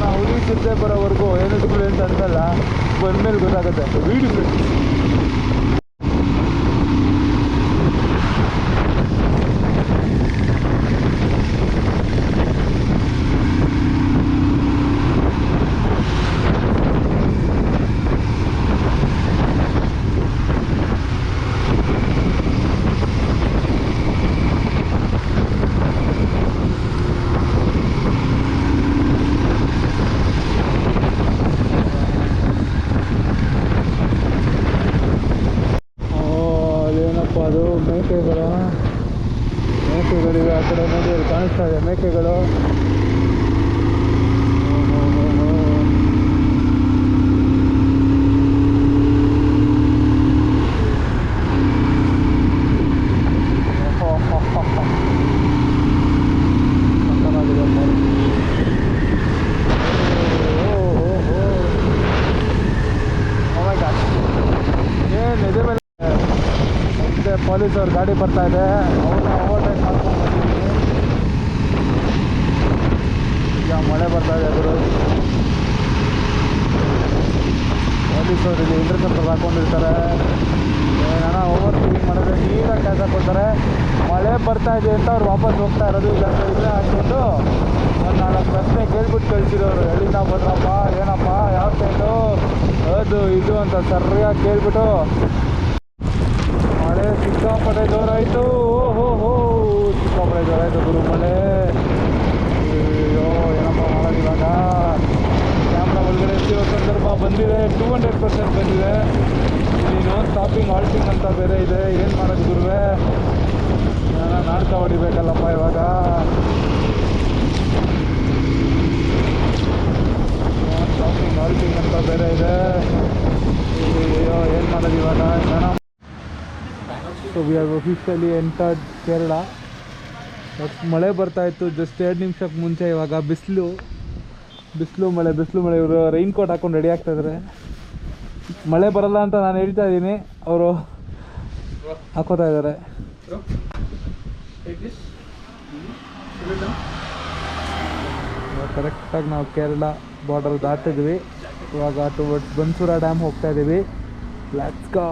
ನಾವು ಹುಲಿ ಸಿದ್ದೆ ಬರೋವರೆಗೂ ಏನು ಡಿಫ್ರೆನ್ಸ್ ಅನ್ಸಲ್ಲ, ಬಂದಮೇಲೆ ಗೊತ್ತಾಗುತ್ತೆ ವಿ ಡಿಫ್ರೆನ್ಸ್. ಅದು ಮೇಕೆಗಳಿವೆ ಆ ಕಡೆ ನೋಡಿ, ಅಲ್ಲಿ ಕಾಣಿಸ್ತಾ ಇದೆ ಮೇಕೆಗಳು. ಪೊಲೀಸ್ ಅವ್ರ ಗಾಡಿ ಬರ್ತಾ ಇದೆ, ಅವ್ರನ್ನ ಓವರ್ಟೇಕ್ ಮಾಡ್ಕೊಂಡು ಬಂದಿದ್ದೀನಿ. ಈಗ ಮಳೆ ಬರ್ತಾ ಇದೆ ಗುರು. ಪೊಲೀಸ್ ಅವರಿಗೆ ಇಂಟರ್ಸೆಪ್ಟರ್ ಹಾಕೊಂಡಿರ್ತಾರೆ. ಏನಾರ ಓವರ್ ಸ್ಪೀಡಿಂಗ್ ಮಾಡಿದ್ರೆ ನೀಟಾಗಿ ಕ್ಯಾಚ್ ಹಾಕ್ಕೊಳ್ತಾರೆ. ಮಳೆ ಬರ್ತಾ ಇದೆ ಅಂತ ಅವ್ರು ವಾಪಸ್ ಹೋಗ್ತಾ ಇರೋದು. ಇಲ್ಲಾಂದರೆ ಇಲ್ಲೇ ಹಾಕ್ಕೊಂಡು ಒಂದು 4 ಪ್ರಶ್ನೆ ಕೇಳ್ಬಿಟ್ಟು ಕಳಿಸಿರೋರು. ಎಲ್ಲಿಂದ ಬಂದ್ರಪ್ಪ, ಏನಪ್ಪ, ಯಾವ ಸೈಡು, ಅದು ಇದು ಅಂತ ಸರಿಯಾಗಿ ಕೇಳ್ಬಿಟ್ಟು. ಮಳೆ ಸಿಕ್ಕಾಪಟ್ಟೆ ಜೋರಾಯಿತು. ಓಹೋ, ಸಿಕ್ಕಾಪಟ್ಟೆ ಜೋರಾಯಿತು ಗುರು ಮಳೆ. ಅಯ್ಯೋ, ಏನಪ್ಪ ಮಾಡೋದು ಇವಾಗ. ಕ್ಯಾಮ್ರಾ ಒಳಗಡೆ ಎತ್ತಿರೋ ಸಂದರ್ಭ ಬಂದಿದೆ, 200% ಬಂದಿದೆ. ನೀನು ಸ್ಟಾಪಿಂಗ್ ಹಾಲ್ಟಿಂಗ್ ಅಂತ ಬೇರೆ ಇದೆ. ಏನು ಮಾಡೋದು ಗುರುವೆ, ನಾನು ನಾಟಕ ಹೊಡಿಬೇಕಲ್ಲಪ್ಪ ಇವಾಗ. ಸ್ಟಾಪಿಂಗ್ ಹಾಲ್ಟಿಂಗ್ ಅಂತ ಬೇರೆ ಇದೆ. ಅಯ್ಯೋ, ಏನು ಮಾಡೋದು ಇವಾಗ. So we have officially entered Kerala. ಮಳೆ ಬರ್ತಾಯಿತ್ತು ಜಸ್ಟ್ 2 ನಿಮಿಷಕ್ಕೆ ಮುಂಚೆ. ಇವಾಗ ಬಿಸಿಲು ಮಳೆ. ಇವರು ರೈನ್ ಕೋಟ್ ಹಾಕ್ಕೊಂಡು ರೆಡಿ ಆಗ್ತಾಯಿದ್ದಾರೆ. ಮಳೆ ಬರಲ್ಲ ಅಂತ ನಾನು ಹೇಳ್ತಾ ಇದ್ದೀನಿ, ಅವರು ಹಾಕೋತಾ ಇದ್ದಾರೆ. ಕರೆಕ್ಟಾಗಿ ನಾವು ಕೇರಳ ಬಾರ್ಡರ್ ದಾಟಿದ್ವಿ. ಇವಾಗ ಟುವರ್ಡ್ಸ್ ಬನ್ಸೂರ ಡ್ಯಾಮ್ ಹೋಗ್ತಾ ಇದ್ದೀವಿ. Let's go.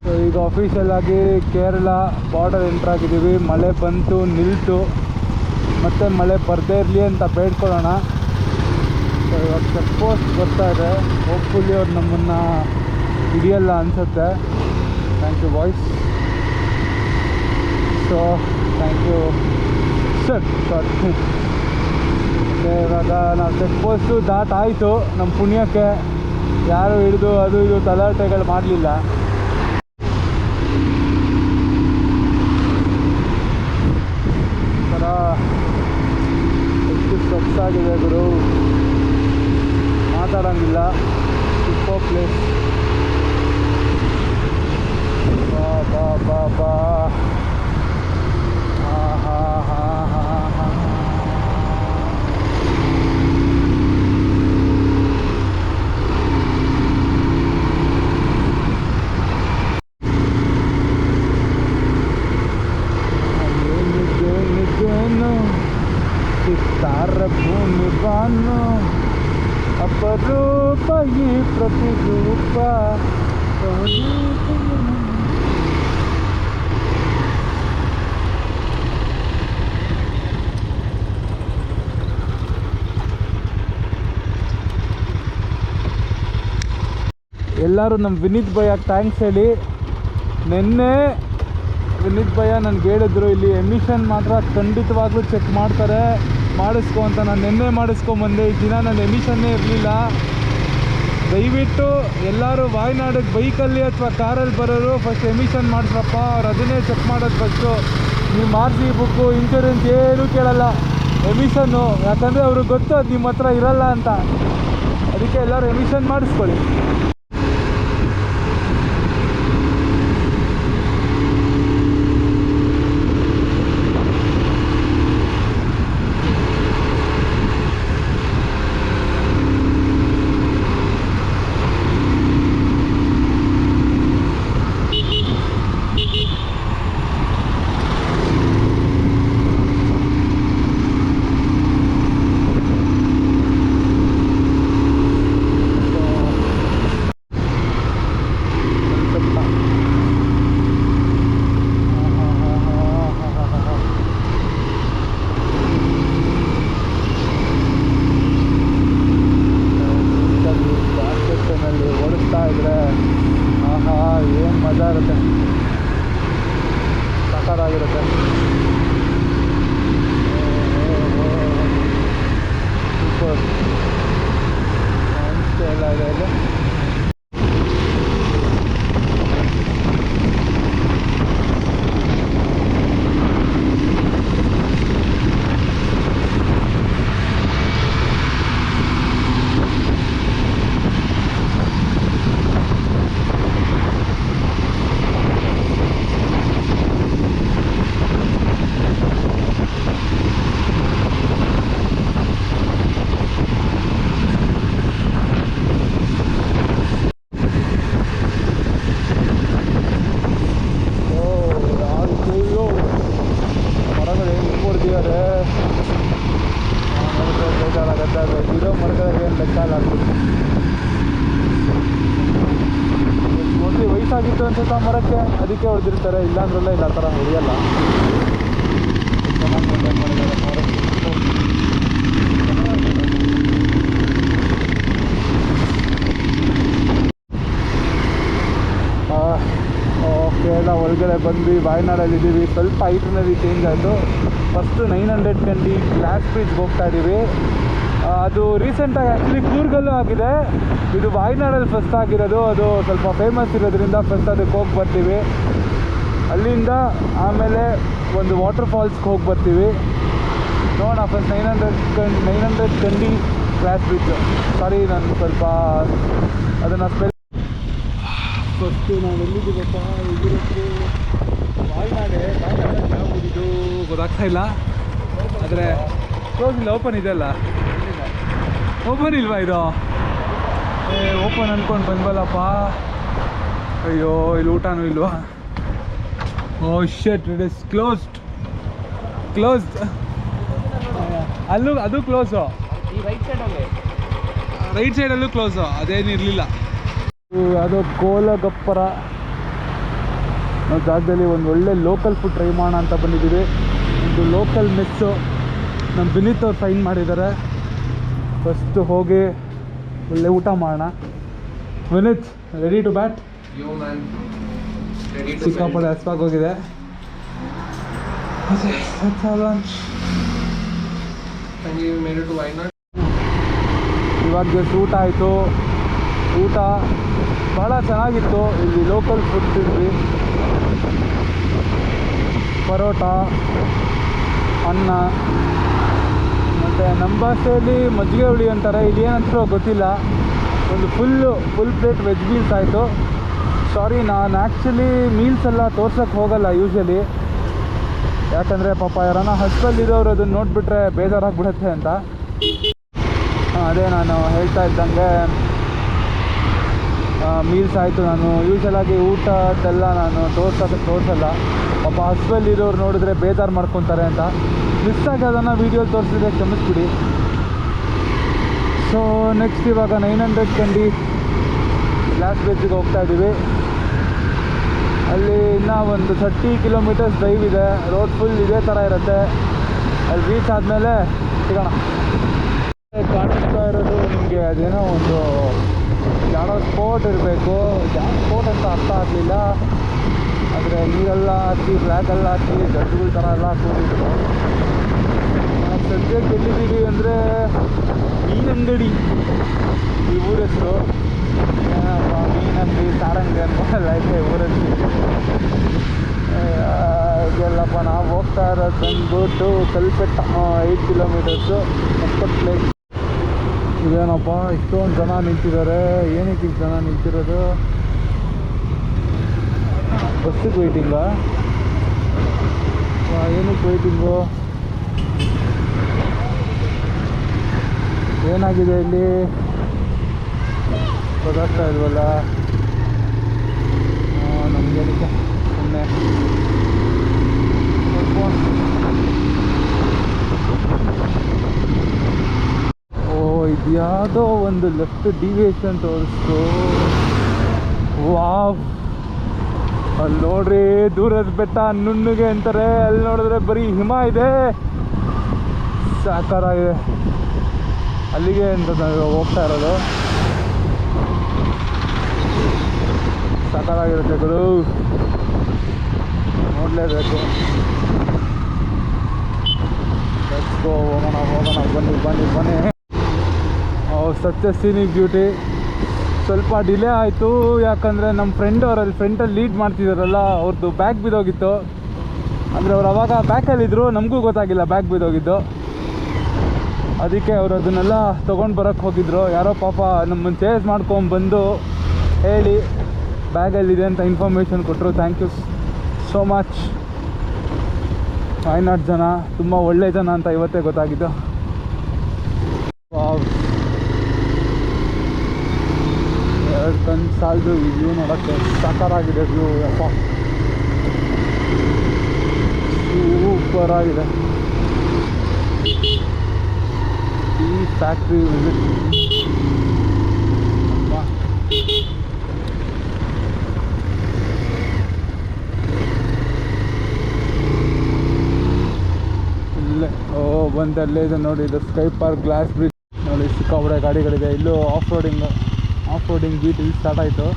ಸೊ ಈಗ ಅಫಿಷಿಯಲ್ ಆಗಿ ಕೇರಳ ಬಾರ್ಡರ್ ಎಂಟ್ರ್ ಆಗಿದ್ದೀವಿ. ಮಳೆ ಬಂತು, ನಿಲ್ತು, ಮತ್ತೆ ಮಳೆ ಬರದೇ ಇರಲಿ ಅಂತ ಬೇಡ್ಕೊಳ್ಳೋಣ. ಸೊ ಇವಾಗ ಚೆಕ್ ಪೋಸ್ಟ್ ಬರ್ತಾ ಇದೆ. ಹೋಪ್ಫುಲ್ಲಿ ಅವ್ರು ನಮ್ಮನ್ನು ಹಿಡಿಯಲ್ಲ ಅನಿಸುತ್ತೆ. Thank you boys. So thank you sir. Sorry, ಇವಾಗ ನಾವು ಚೆಕ್ ಪೋಸ್ಟು ದಾಟಾಯಿತು. ನಮ್ಮ ಪುಣ್ಯಕ್ಕೆ ಯಾರು ಹಿಡಿದು ಅದು ಇದು ತಲಾಟೆಗಳು ಮಾಡಲಿಲ್ಲ. ಥರ ಎಷ್ಟು ಸೊಗಸಾಗಿದೆ ಗುರು, ಮಾತಾಡೋಂಗಿಲ್ಲ. Super place. ಬಾ ಬಾ ಬಾ ಬಾ. ಹಾ ಹಾ ಹಾ ಹಾ ಹಾ. ಸಿತಾರ ಭೂಮಿ ಬಾನು ಅಪರೂಪ ಈ ಪ್ರತಿರೂಪ. ಎಲ್ಲರೂ ನಮ್ಮ ವಿನೀತ್ ಭಯ್ಯ ಥ್ಯಾಂಕ್ಸ್ ಹೇಳಿ. ನಿನ್ನೆ ವಿನೀತ್ ಭಯ್ಯ ನನಗೆ ಹೇಳಿದ್ರು ಇಲ್ಲಿ ಎಮಿಷನ್ ಮಾತ್ರ ಖಂಡಿತವಾಗ್ಲೂ ಚೆಕ್ ಮಾಡ್ತಾರೆ, ಮಾಡಿಸ್ಕೊ ಅಂತ. ನಾನು ನಿನ್ನೆ ಮಾಡಿಸ್ಕೊಂಬಂದೆ. ಈ ದಿನ ನನ್ನ ಎಮಿಷನ್ನೇ ಇರಲಿಲ್ಲ. ದಯವಿಟ್ಟು ಎಲ್ಲರೂ ವಾಯ್ನಾಡಿಗೆ ಬೈಕಲ್ಲಿ ಅಥವಾ ಕಾರಲ್ಲಿ ಬರೋರು ಫಸ್ಟ್ ಎಮಿಷನ್ ಮಾಡಿಸ್ರಪ್ಪ. ಅವ್ರು ಅದನ್ನೇ ಚೆಕ್ ಮಾಡೋದು ಫಸ್ಟು. ನೀವು ಆರ್.ಸಿ ಬುಕ್ಕು, ಇನ್ಶೂರೆನ್ಸ್ ಏನೂ ಕೇಳಲ್ಲ, ಎಮಿಷನ್ನು. ಯಾಕಂದರೆ ಅವ್ರಿಗೆ ಗೊತ್ತು ಅದು ನಿಮ್ಮ ಹತ್ರ ಇರಲ್ಲ ಅಂತ. ಅದಕ್ಕೆ ಎಲ್ಲರೂ ಎಮಿಷನ್ ಮಾಡಿಸ್ಕೊಳ್ಳಿ. ಓಡಿಸ್ತಾ ಇದ್ರೆ ಆಹಾ ಏನು ಮಜಾ ಇರುತ್ತೆ, ಸಕ್ಕತ್ತಾಗಿರುತ್ತೆ. ಸೂಪರ್ ಎಲ್ಲ ಇದೆ ಇಲ್ಲಿ. ಇರೋ ಮರಗಳಿಗೆ ಏನು ಲೆಕ್ಕ ಇಲ್ಲ. ಮೋಸ್ಟ್ಲಿ ವಯಸ್ಸಾಗಿತ್ತು ಅನ್ಸುತ್ತೆ ಮರಕ್ಕೆ, ಅದಕ್ಕೆ ಹೊಡೆದಿರ್ತಾರೆ. ಇಲ್ಲಾಂದ್ರಲ್ಲ ಇಲ್ಲ, ಆ ಥರ ಹೊಡೆಯಲ್ಲ. ಚೆನ್ನಾಗಿ ಮೇಂಟೈನ್ ಮಾಡಿದ್ದಾರೆ ಮರಕ್ಕೆ. ಕೇರಳ ಒಳಗಡೆ ಬಂದ್ವಿ, ವಾಯ್ನಾಡಲ್ಲಿದ್ದೀವಿ. ಸ್ವಲ್ಪ ಐಟನರಿ ಚೇಂಜ್ ಆಯಿತು. ಫಸ್ಟು 900 ಕಂಡಿ ಗ್ಲಾಸ್ ಬ್ರಿಡ್ಜ್ಗೆ ಹೋಗ್ತಾ ಇದ್ದೀವಿ. ಅದು ರೀಸೆಂಟಾಗಿ ಆ್ಯಕ್ಚುಲಿ ಕೂರ್ಗಲ್ಲೂ ಆಗಿದೆ. ಇದು ವಾಯ್ನಾಡಲ್ಲಿ ಫಸ್ಟ್ ಆಗಿರೋದು. ಅದು ಸ್ವಲ್ಪ ಫೇಮಸ್ ಇರೋದ್ರಿಂದ ಫಸ್ಟ್ ಅದಕ್ಕೆ ಹೋಗಿ ಬರ್ತೀವಿ. ಅಲ್ಲಿಂದ ಆಮೇಲೆ ಒಂದು ವಾಟರ್ ಫಾಲ್ಸ್ಗೆ ಹೋಗಿ ಬರ್ತೀವಿ. ನೋಡೋಣ ಫಸ್ಟ್ 900 ಕಂಡಿ ಗ್ಲಾಸ್ ಬ್ರಿಡ್ಜ್. ಸಾರಿ, ನಾನು ಸ್ವಲ್ಪ ಅದನ್ನು ಫಸ್ಟು ನಾವು ಎಲ್ಲಿದ್ದೀವಪ್ಪ, ಇದಿರುತ್ತೆ ವಾಯ್ನಾಡೆ. ಯಾವುದು ಗೊತ್ತಾಗ್ತಾ ಇಲ್ಲ, ಆದರೆ ಕ್ಲೋಸ್ ಇಲ್ಲ, ಓಪನ್ ಇದೆ ಅಲ್ಲ. ಓಪನ್ ಇಲ್ವಾ ಇದು? ಓಪನ್ ಅಂದ್ಕೊಂಡು ಬಂದ್ವಲ್ಲಪ್ಪ. ಅಯ್ಯೋ, ಇಲ್ಲಿ ಊಟನೂ ಇಲ್ವಾ? Oh shit, it is closed. ಅದು ಕ್ಲೋಸು. ರೈಟ್ ಸೈಡಲ್ಲೂ ಕ್ಲೋಸು, ಅದೇನಿರಲಿಲ್ಲ. ಯಾವುದೋ ಗೋಲಗಪ್ಪರ ನಾವು ಜಾಗದಲ್ಲಿ ಒಂದು ಒಳ್ಳೆ ಲೋಕಲ್ ಫುಡ್ ಟ್ರೈ ಮಾಡೋಣ ಅಂತ ಬಂದಿದ್ದೀವಿ. ಒಂದು ಲೋಕಲ್ ಮೆಸ್ಸು ನಮ್ಮ ವಿನೀತ್ ಅವ್ರು ಫೈನ್ ಮಾಡಿದ್ದಾರೆ. ಫಸ್ಟು ಹೋಗಿ ಒಳ್ಳೆ ಊಟ ಮಾಡೋಣ. Vineet, ready to bat? ಸಿಕ್ಕಾಪಡೆ ಹಸ್ವಾಗಿ ಹೋಗಿದೆ. ಇವಾಗ ಜಸ್ಟ್ ಊಟ ಆಯಿತು. ಊಟ ಭಾಳ ಚೆನ್ನಾಗಿತ್ತು. ಇಲ್ಲಿ ಲೋಕಲ್ ಫುಡ್ ತಿಂದ್ವಿ. ಪರೋಟ, ಅನ್ನ, ಮತ್ತು ನಮ್ಮ ಭಾಷೆಯಲ್ಲಿ ಮಜ್ಜಿಗೆ ಹುಳಿ ಅಂತಾರೆ, ಇಲ್ಲಿ ಏನಂತಾರೋ ಗೊತ್ತಿಲ್ಲ. ಒಂದು ಫುಲ್ ಪ್ಲೇಟ್ ವೆಜ್ ಮೀಲ್ಸ್ ಆಯಿತು. ಸಾರಿ, ನಾನು ಆ್ಯಕ್ಚುಲಿ ಮೀಲ್ಸ್ ಎಲ್ಲ ತೋರ್ಸೋಕ್ಕೆ ಹೋಗಲ್ಲ ಯೂಶ್ವಲಿ. ಯಾಕಂದರೆ ಪಾಪ ಯಾರನ್ನ ಹಸ್ಬಲ್ಲಿರೋರು ಅದನ್ನು ನೋಡಿಬಿಟ್ರೆ ಬೇಜಾರಾಗ್ಬಿಡುತ್ತೆ ಅಂತ. ಅದೇ ನಾನು ಹೇಳ್ತಾ ಇದ್ದಂಗೆ ಮೀಲ್ಸ್ ಆಯಿತು. ನಾನು ಯೂಶ್ವಲಾಗಿ ಊಟದ್ದೆಲ್ಲ ನಾನು ತೋರಿಸಲ್ಲ. ಪಾಪ ಹಸ್ಬಲ್ಲಿರೋರು ನೋಡಿದ್ರೆ ಬೇಜಾರು ಮಾಡ್ಕೊತಾರೆ ಅಂತ. ಮಿಸ್ಸಾಗಿ ಅದನ್ನು ವೀಡಿಯೋಲಿ ತೋರಿಸಿದ್ರೆ ಕ್ಷಮಿಸ್ಬಿಡಿ. ಸೊ ನೆಕ್ಸ್ಟ್ ಇವಾಗ 900 ಕಂಡಿ ಗ್ಲಾಸ್ ಬ್ರಿಡ್ಜಿಗೆ ಹೋಗ್ತಾ ಇದ್ದೀವಿ. ಅಲ್ಲಿ ಇನ್ನೂ ಒಂದು 30 ಕಿಲೋಮೀಟರ್ಸ್ ಡ್ರೈವ್ ಇದೆ. ರೋಡ್ ಫುಲ್ ಇದೇ ಥರ ಇರುತ್ತೆ. ಅಲ್ಲಿ ರೀಚ್ ಆದಮೇಲೆ ಸಿಗೋಣ. ಕಾಣಿಸ್ತಾ ಇರೋದು ನಿಮಗೆ ಅದೇನೋ ಒಂದು ಯಾವುದೋ ಸ್ಪೋರ್ಟ್ ಇರಬೇಕು. ಯಾವ ಸ್ಪೋರ್ಟ್ ಅಂತ ಅರ್ಥ ಆಗಲಿಲ್ಲ. ಆದರೆ ನೀರೆಲ್ಲ ಹಾಕಿ ಫ್ಲ್ಯಾಗೆಲ್ಲ ಹಾಕಿ ಗಡ್ಡೆಗಳ ಥರ ಎಲ್ಲ ಕೂಡಿದ್ರು. ನಾವು ಸದ್ಯಕ್ಕೆ ಎಲ್ಲಿದ್ದೀವಿ ಅಂದರೆ ಮೀನಂಗಡಿ ಈ ಊರ ಹೆಸರು. ಮೀನಂಗಡಿ ಸಾರಂಗಡಿ ಅನ್ಕೊಳ್ಳಲ್ಲ ಇದೆ ಊರಲ್ಲಿ. ಇದೆಲ್ಲಪ್ಪ ನಾವು ಹೋಗ್ತಾ ಇರೋದು ಬಂದ್ಬಿಟ್ಟು ಕಲ್ಪೆಟ್ಟ 8 ಕಿಲೋಮೀಟರ್ಸು ಮಸ್ಕತ್ ಪ್ಲೇಸ್. ಇದೇನಪ್ಪ ಇಷ್ಟೊಂದು ಜನ ನಿಂತಿದ್ದಾರೆ, ಏನಕ್ಕೆ ಇಷ್ಟು ಜನ ನಿಂತಿರೋದು? ಬಸ್ಸಿಗೆ ವೆಯ್ಟಿಂಗಾ? ಏನಕ್ಕೆ ವೆಯ್ಟಿಂಗು? ಏನಾಗಿದೆ ಇಲ್ಲಿ ಗೊತ್ತಾಗ್ತಾ ಇಲ್ವಲ್ಲ. ನಮಗೇನಕ್ಕೆ ಸುಮ್ಮನೆ ಇದ್ಯಾವುದೋ ಒಂದು ಲೆಫ್ಟ್ ಡಿವಿಯೇಷನ್ ತೋರಿಸ್ತು. ವಾವ್, ಅಲ್ಲಿ ನೋಡ್ರಿ ದೂರದ ಬೆಟ್ಟ ನುಣ್ಣಗೆ ಅಂತಾರೆ, ಅಲ್ಲಿ ನೋಡಿದ್ರೆ ಬರೀ ಹಿಮ ಇದೆ, ಸಾಕಾರಾಗಿದೆ. ಅಲ್ಲಿಗೆ ಅಂತ ನಾವು ಹೋಗ್ತಾ ಇರೋದು. ಸಾಕಾರಾಗಿರುತ್ತೆ ಗುರು, ನೋಡಲೇಬೇಕು. ಹೋಗೋಣ ಬನ್ನಿ. ಸತ್ಯ ಸೀನಿಕ್ ಬ್ಯೂಟಿ. ಸ್ವಲ್ಪ ಡಿಲೇ ಆಯಿತು, ಯಾಕಂದರೆ ನಮ್ಮ ಫ್ರೆಂಡಲ್ಲಿ ಲೀಡ್ ಮಾಡ್ತಿದ್ದಾರಲ್ಲ, ಅವ್ರದ್ದು ಬ್ಯಾಗ್ ಬಿದ್ದೋಗಿತ್ತು. ಅಂದರೆ ಅವ್ರು ಅವಾಗ ಬ್ಯಾಕಲ್ಲಿದ್ದರು, ನಮಗೂ ಗೊತ್ತಾಗಿಲ್ಲ ಬ್ಯಾಗ್ ಬಿದ್ದೋಗಿದ್ದು. ಅದಕ್ಕೆ ಅವರು ಅದನ್ನೆಲ್ಲ ತೊಗೊಂಡು ಬರೋಕ್ಕೆ ಹೋಗಿದ್ರು. ಯಾರೋ ಪಾಪ ನಮ್ಮನ್ನು ಚೇಸ್ ಮಾಡ್ಕೊಂಬಂದು ಹೇಳಿ ಬ್ಯಾಗಲ್ಲಿದೆ ಅಂತ ಇನ್ಫಾರ್ಮೇಷನ್ ಕೊಟ್ಟರು. Thank you so much. Wayanad ಜನ ತುಂಬ ಒಳ್ಳೆ ಜನ ಅಂತ ಇವತ್ತೇ ಗೊತ್ತಾಗಿದ್ದು. ಎರಡು ಕಣ್ಣು ಸಾಲದು ಈ ವ್ಯೂ ನೋಡೋಕ್ಕೆ, ಸಾಕಾರಾಗಿದೆ ವ್ಯೂ. ಯಪ್ಪ ಸೂಪರ್ ಆಗಿದೆ. ಈ ಫ್ಯಾಕ್ಟ್ರಿ ವಿಸಿಟ್ ಇಲ್ಲೇ ಬಂದು ಅಲ್ಲೇ ಇದೆ ನೋಡಿ, ಇದು ಸ್ಕೈ ಪಾರ್ಕ್ ಗ್ಲಾಸ್ ಬ್ರಿಡ್ಜ್ ನೋಡಿ. ಸಿಕ್ಕಾಪಟ್ಟೆ ಗಾಡಿಗಳಿದೆ. ಇಲ್ಲೂ ಆಫ್ ರೋಡಿಂಗ್ ಬೀಟ್ ಇಲ್ಲಿ ಸ್ಟಾರ್ಟ್ ಆಯಿತು.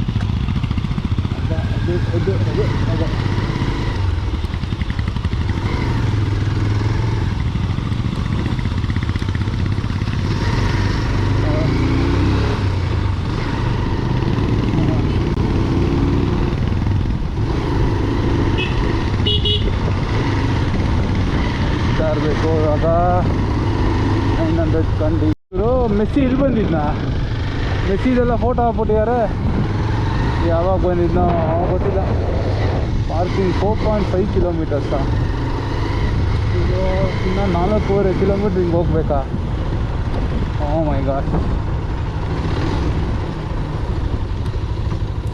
ಇರಬೇಕು ಇವಾಗ 900 ಕಂಡು. ಇವರು ಮೆಸ್ಸಿ ಇಲ್ಲಿ ಬಂದಿದ್ನಾ? ಮೆಸ್ಸಿದೆಲ್ಲ ಫೋಟೋ ಹಾಕ್ಬಿಟ್ಟಿದ್ದಾರೆ. ಯಾವಾಗ ಬಂದಿದ್ನೋ ಗೊತ್ತಿಲ್ಲ. ಪಾರ್ಕಿಂಗ್ 4.5 ಕಿಲೋಮೀಟರ್ಸಾ? ಇದು ಇನ್ನು 4.5 ಕಿಲೋಮೀಟ್ರ್ ಹಿಂಗೆ ಹೋಗ್ಬೇಕಾ? ಓ ಮೈ ಗಾಡ್,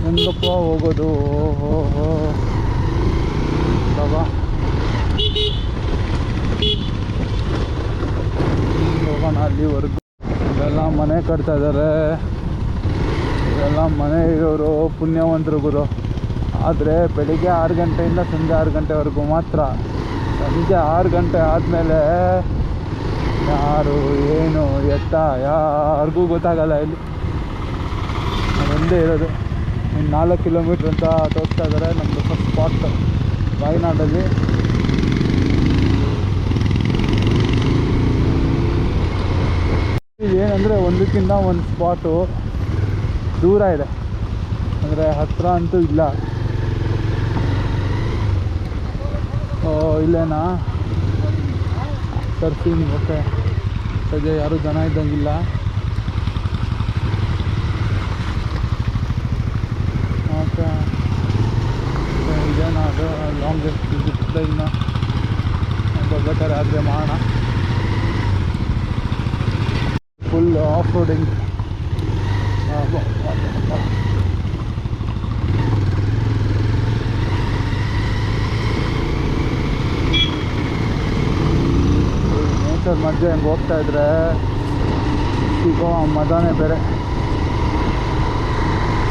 ಹೆಂಗಪ್ಪ ಹೋಗೋದು? ಓಹೋ ಬಾಬಾ, ಹೋಗೋಣ ಅಲ್ಲಿವರೆಗೂ. ಇವೆಲ್ಲ ಮನೆ ಕಟ್ತಾ ಇದ್ದಾರೆ, ಇವೆಲ್ಲ ಮನೆ ಇರೋರು ಪುಣ್ಯವಂತರು ಗುರು. ಆದರೆ ಬೆಳಿಗ್ಗೆ 6 ಗಂಟೆಯಿಂದ ಸಂಜೆ 6 ಗಂಟೆವರೆಗೂ ಮಾತ್ರ. ಸಂಜೆ 6 ಗಂಟೆ ಆದಮೇಲೆ ಯಾರು ಏನು ಎತ್ತ ಯಾರಿಗೂ ಗೊತ್ತಾಗಲ್ಲ. ಇಲ್ಲಿ ಅದೊಂದೇ ಇರೋದು. ಇನ್ನು 4 ಕಿಲೋಮೀಟ್ರ್ ಅಂತ ತೋರಿಸ್ತಾ ಇದ್ದಾರೆ. ನಮ್ಮದು ಫಸ್ಟ್ ಸ್ಪಾಟ್ ವಾಯ್ನಾಡಲ್ಲಿ. ಏನಂದರೆ ಒಂದಕ್ಕಿಂತ ಒಂದು ಸ್ಪಾಟು ದೂರ ಇದೆ, ಅಂದರೆ ಹತ್ತಿರ ಅಂತೂ ಇಲ್ಲ. ಇಲ್ಲೇನಾ ಸರ್ಫಿಂಗ್? ಓಕೆ, ಸದ್ಯ ಯಾರೂ ಜನ ಇದ್ದಂಗಿಲ್ಲ. ಓಕೆ, ಇದೇನಾ ಅದು ಲಾಂಗೆಸ್ಟ್ ವಿಸಿಟ್ ಇನ್ನು ಬರ್ಬೇಕಾದ್ರೆ ಆದರೆ ಮಾಡೋಣ. Full off roading. ನೇಚರ್ ಮಧ್ಯೆ ಹೆಂಗೆ ಹೋಗ್ತಾ ಇದ್ರೆ ಸಿಗೋ ಮಜಾನೇ ಬೇರೆ.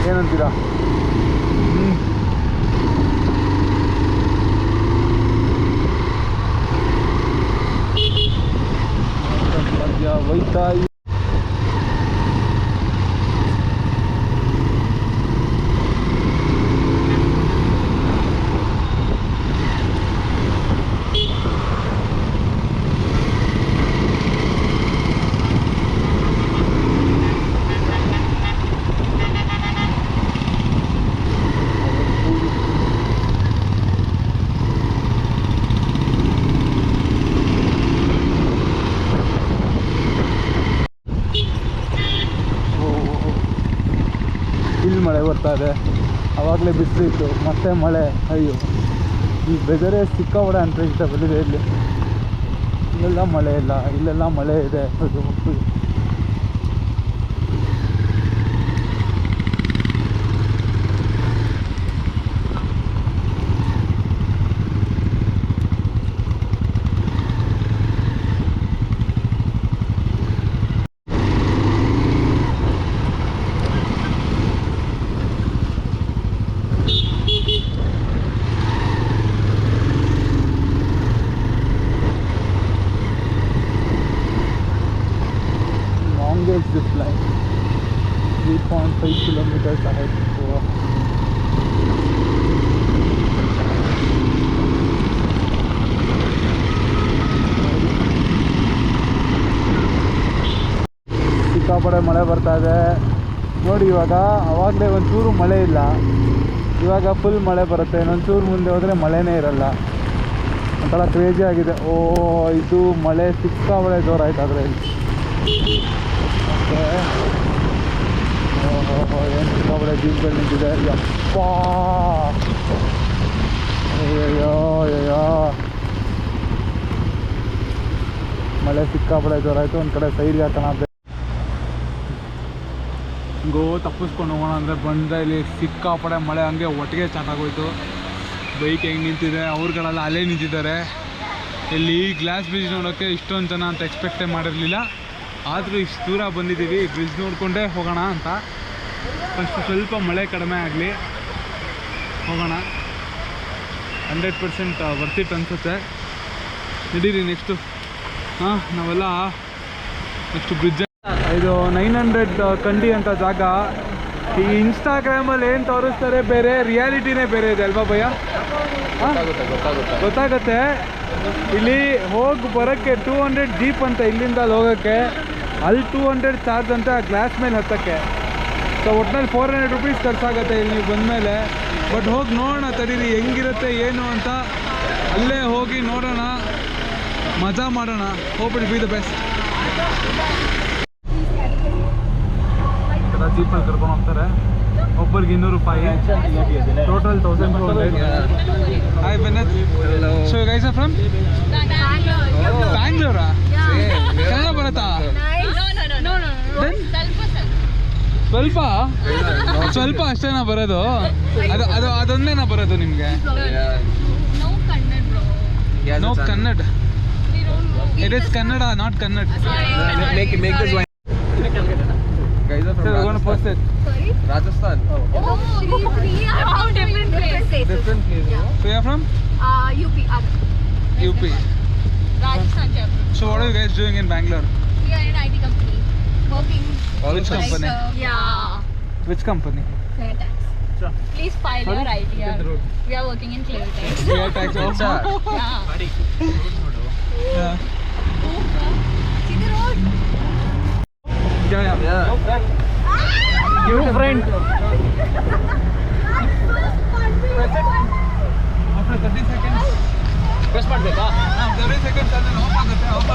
ಏನಂತೀರಾ? ಮಧ್ಯ ಹೋಯ್ತಾ ಇಲ್ಲಿ ಮಳೆ ಬರ್ತಾ ಇದೆ, ಆವಾಗಲೇ ಬಿಸಿಲಿತ್ತು, ಮತ್ತೆ ಮಳೆ. ಅಯ್ಯೋ, ಈ ವೆದರೇ ಸಿಕ್ಕಾಪಟ್ಟೆ ಅನ್ಪ್ರೆಡಿಕ್ಟಬಲ್ ಇದೆ ಇಲ್ಲಿ. ಇಲ್ಲೆಲ್ಲ ಮಳೆ ಇಲ್ಲ, ಇಲ್ಲೆಲ್ಲ ಮಳೆ ಇದೆ. ಅದು longest zip line, 3.5 kilometers ahead. Wow. ಸಿಕ್ಕಾಪಟ್ಟೆ ಮಳೆ ಬರ್ತಾ ಇದೆ ನೋಡಿ. ಇವಾಗ ಆವಾಗಲೇ ಒಂಚೂರು ಮಳೆ ಇಲ್ಲ, ಇವಾಗ ಫುಲ್ ಮಳೆ ಬರುತ್ತೆ. ಇನ್ನೊಂಚೂರು ಮುಂದೆ ಹೋದರೆ ಮಳೆನೇ ಇರಲ್ಲ. ಒಂಥರ ಕ್ರೇಜಿ ಆಗಿದೆ. ಓ, ಇದು ಮಳೆ ಸಿಕ್ಕಾಪಟ್ಟೆ ಜೋರಾಯ್ತು ಅದರಲ್ಲಿ. ಏನು ಸಿಕ್ಕಾಪಟ್ಟೆ ಜೀಪ್ಗಳು ನಿಂತಿದೆ. ಯಪ್ಪ, ಅಯ್ಯೋ ಅಯ್ಯೋ, ಮಳೆ ಸಿಕ್ಕಾಪಟ್ಟೆ ಜೋರಾಯಿತು. ಒಂದು ಕಡೆ ಸೈಡ್ಗೆ ಹಾಕೋಣ ಅಂತ ತಪ್ಪಿಸ್ಕೊಂಡು ಹೋಗೋಣ ಅಂದರೆ ಬಂದರೆ ಇಲ್ಲಿ ಸಿಕ್ಕಾಪಟ್ಟೆ ಮಳೆ ಹಂಗೆ ಒಟ್ಟಿಗೆ ಸ್ಟಾರ್ಟ್ ಆಗೋಯ್ತು. ಬೈಕ್ ಹೆಂಗೆ ನಿಂತಿದೆ, ಅವ್ರುಗಳೆಲ್ಲ ಅಲ್ಲೇ ನಿಂತಿದ್ದಾರೆ. ಇಲ್ಲಿ ಗ್ಲಾಸ್ ಬ್ರಿಡ್ಜ್ ನೋಡೋಕ್ಕೆ ಇಷ್ಟೊಂದು ಜನ ಅಂತ ಎಕ್ಸ್ಪೆಕ್ಟೇ ಮಾಡಿರಲಿಲ್ಲ. ಆದರೂ ಇಷ್ಟು ದೂರ ಬಂದಿದ್ದೀವಿ, ಬ್ರಿಡ್ಜ್ ನೋಡಿಕೊಂಡೇ ಹೋಗೋಣ ಅಂತ. ಫಸ್ಟ್ ಸ್ವಲ್ಪ ಮಳೆ ಕಡಿಮೆ ಆಗಲಿ, ಹೋಗೋಣ. 100% ವರ್ತಿಟ್ ಅನಿಸುತ್ತೆ. ನಡೀರಿ ನೆಕ್ಸ್ಟು. ನಾವೆಲ್ಲ ನೆಕ್ಸ್ಟು ಬ್ರಿಡ್ಜ್. ಇದು 900 ಕಂಡಿ ಅಂತ ಜಾಗ. ಈ ಇನ್ಸ್ಟಾಗ್ರಾಮಲ್ಲಿ ಏನು ತೋರಿಸ್ತಾರೆ ಬೇರೆ, ರಿಯಾಲಿಟಿನೇ ಬೇರೆ ಇದೆ ಅಲ್ವಾ ಭಯ್ಯ? ಗೊತ್ತಾಗುತ್ತೆ. ಇಲ್ಲಿ ಹೋಗಿ ಬರೋಕ್ಕೆ 200 ಜೀಪ್ ಅಂತ, ಇಲ್ಲಿಂದ ಅಲ್ಲಿ ಹೋಗೋಕ್ಕೆ. ಅಲ್ಲಿ 200 ಚಾರ್ಜ್ ಅಂತ ಗ್ಲಾಸ್ ಮೇಲೆ ಹತ್ತಕ್ಕೆ. ಸೊ ಒಟ್ಟಿನಲ್ಲಿ 400 ರುಪೀಸ್ ಖರ್ಚಾಗುತ್ತೆ ಇಲ್ಲಿ ನೀವು ಬಂದಮೇಲೆ. ಬಟ್ ಹೋಗಿ ನೋಡೋಣ, ತಡೀರಿ ಹೆಂಗಿರುತ್ತೆ ಏನು ಅಂತ. ಅಲ್ಲೇ ಹೋಗಿ ನೋಡೋಣ, ಮಜಾ ಮಾಡೋಣ. Hope it be the best. ಜೀಪಲ್ಲಿ ಕರ್ಕೊಂಡು ಹೋಗ್ತಾರೆ, ಒಬ್ಬರಿಗೆ 200 ರೂಪಾಯಿ, total 1200. Hi Bennett. So you guys are from ಬ್ಯಾಂಗ್ಳೂರಾ? ಕನ್ನಡ ಬರುತ್ತಾ? ಸ್ವಲ್ಪ ಸ್ವಲ್ಪ ಅಷ್ಟೇನಾ ಬರೋದು? ಅದು ಅದೊಂದೇನಾ ಬರೋದು ನಿಮಗೆ? No Kannada. It is Kannada, not Kannada. Guys are from Rajasthan. Post it. Sorry? Rajasthan. Oh, we are from different places. Different places. Yeah. So you are from? UP. UP. Rajasthan, Jaipur. So what are you guys doing in Bangalore? We are in IT company. Working. Which company? Yeah. Which company? Cleartax. Sure. Please file your ITR. We are working in Cleartax. Cleartax also? Yeah. Yeah. See the road? Yeah. New friend. After 30 seconds. Press button. 30 seconds and off ಆಗುತ್ತೆ. off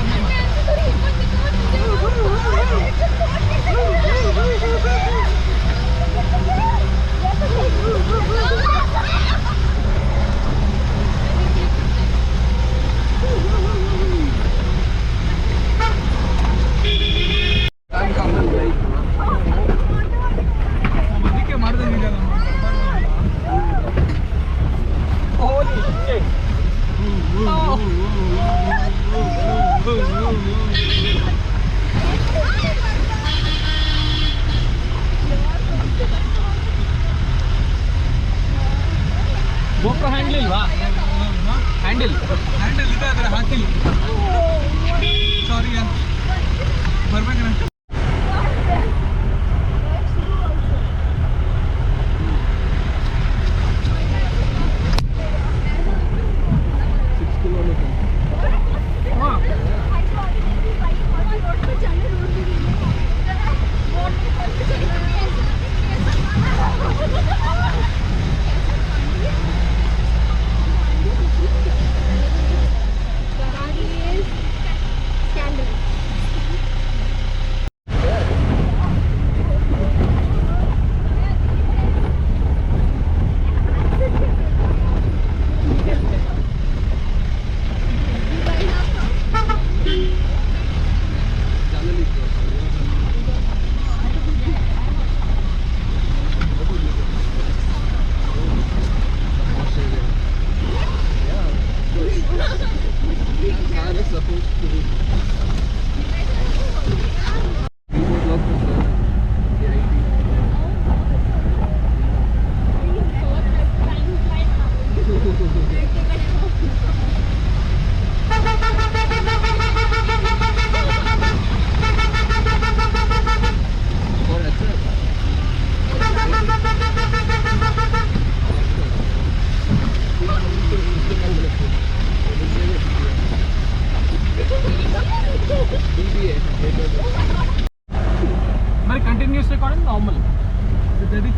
GoPro handle ಇಲ್ವಾ? Handle ಇದೆ ಆದರೆ ಹಾಕಿಲ್ಲ. ಸಾರಿ ಬರ್ಬೇಕಣ್ಣ.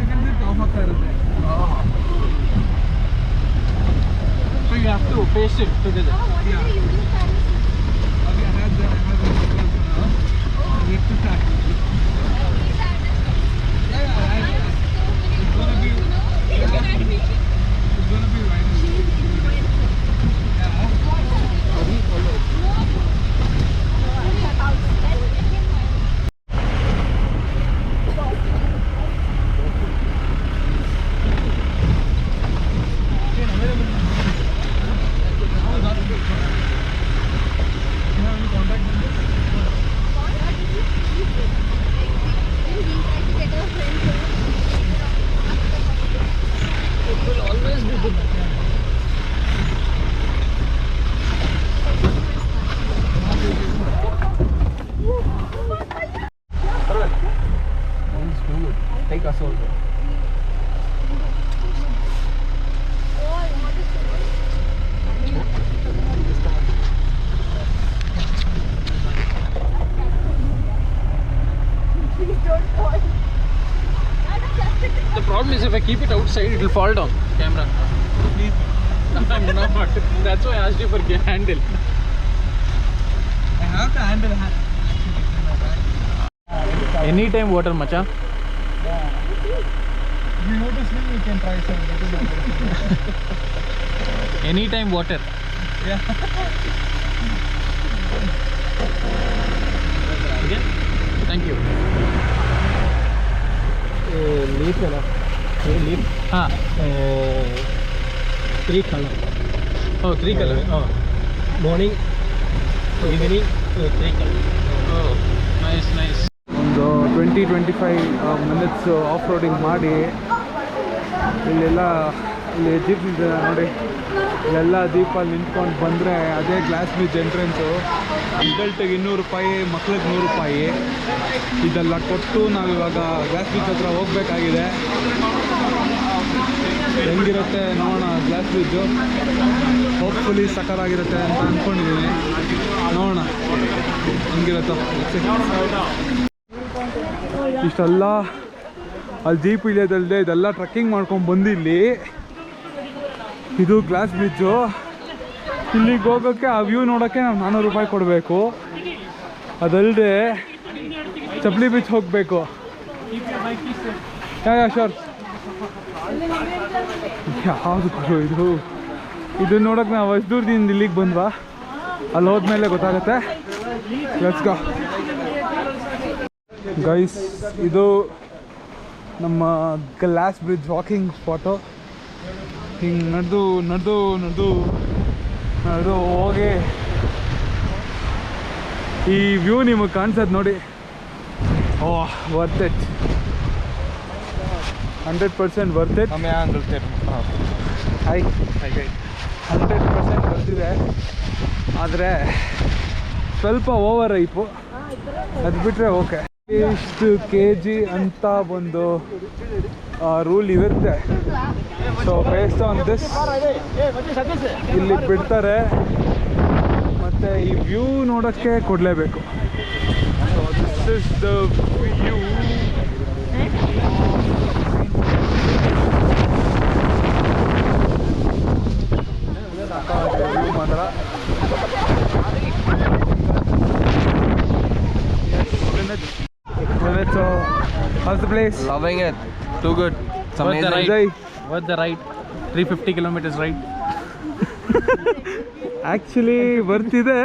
Seconds of ಆಗ್ತಾ ಇರುತ್ತೆ. So you have to paste it together. Take us over. The problem is if I keep it outside, it will fall down. Camera. I'm not. That's why I asked you for handle. I have to handle Anytime water, macha. If you notice me, you can try some. Anytime water. Yeah. Okay. Thank you. leaf है ना, ये leaf हाँ. 3 color. Oh, 3 color. Oh. Morning, evening, 3 color. Oh, nice, nice. ಒಂದು 20-25 minutes off roading ಮಾಡಿ ಇಲ್ಲಿ jeep ಇದೆ ನೋಡಿ, ಇಲ್ಲೆಲ್ಲ ದೀಪಲ್ಲಿ ನಿಂತ್ಕೊಂಡು ಬಂದರೆ ಅದೇ ಗ್ಲಾಸ್ ಬ್ರಿಡ್ಜ್ ಎಂಟ್ರೆನ್ಸು. ಅಡಲ್ಟಿಗೆ 200 ರೂಪಾಯಿ, ಮಕ್ಳಿಗೆ 100 ರೂಪಾಯಿ. ಇದೆಲ್ಲ ಕೊಟ್ಟು ನಾವಿವಾಗ ಗ್ಲಾಸ್ ಬ್ರಿಡ್ಜ್ ಹತ್ರ ಹೋಗಬೇಕಾಗಿದೆ. ಹೆಂಗಿರುತ್ತೆ ನೋಡೋಣ ಗ್ಲಾಸ್ ಬ್ರಿಡ್ಜು. ಹೋಪ್ಫುಲಿ ಸಕ್ಕತ್ತಾಗಿರುತ್ತೆ ಅಂತ ಅಂದ್ಕೊಂಡಿದ್ದೀನಿ. ನೋಡೋಣ ಹೆಂಗಿರುತ್ತೋ. ಇಷ್ಟೆಲ್ಲ ಅಲ್ಲಿ ಜೀಪ್ ಇಳಿಯೋದಲ್ಲದೆ ಇದೆಲ್ಲ ಟ್ರೆಕ್ಕಿಂಗ್ ಮಾಡ್ಕೊಂಡು ಬಂದಿಲ್ಲಿ. ಇದು ಗ್ಲಾಸ್ ಬ್ರಿಡ್ಜು. ಇಲ್ಲಿಗೆ ಹೋಗೋಕ್ಕೆ ಆ ವ್ಯೂ ನೋಡೋಕ್ಕೆ ನಾವು 400 ರೂಪಾಯಿ ಕೊಡಬೇಕು. ಅದಲ್ಲದೆ ಚಪ್ಪಲಿ ಬೀಚ್ ಹೋಗಬೇಕು. ಶೋರ್ ಯಾವುದು ಇದು ನೋಡೋಕೆ ನಾವು ಅಷ್ಟು ದೂರದಿಂದ ಇಲ್ಲಿಗೆ ಬಂದ್ವಾ, ಅಲ್ಲಿ ಹೋದ್ಮೇಲೆ ಗೊತ್ತಾಗುತ್ತೆ. Let's go guys. ಇದು ನಮ್ಮ ಗ್ಲಾಸ್ ಬ್ರಿಡ್ಜ್ ವಾಕಿಂಗ್ ಸ್ಪಾಟು. ಹಿಂಗೆ ನಡೆದು ಹೋಗಿ ಈ ವ್ಯೂ ನಿಮಗೆ ಕಾಣಿಸೋದು ನೋಡಿ. Oh, worth it, 100% worth it. Hi 100% ಬರ್ತಿದೆ. ಆದರೆ ಸ್ವಲ್ಪ ಓವರ್ ಐಪು, ಅದು ಬಿಟ್ಟರೆ ಓಕೆ. ಇಷ್ಟು kg ಅಂತ ಒಂದು ರೂಲ್ ಇರುತ್ತೆ. ಸೊ ಬೇಸ್ಡ್ ಆನ್ ದಿಸ್ ಇಲ್ಲಿ ಬಿಡ್ತಾರೆ, ಮತ್ತು ಈ ವ್ಯೂ ನೋಡೋಕ್ಕೆ ಕೊಡಲೇಬೇಕು. So this is the view. ಮಾತ್ರ So, how's the place? Loving it. Too good. It's amazing. What's the ride? 350 kilometers ride. Actually, worth ಇದೆ.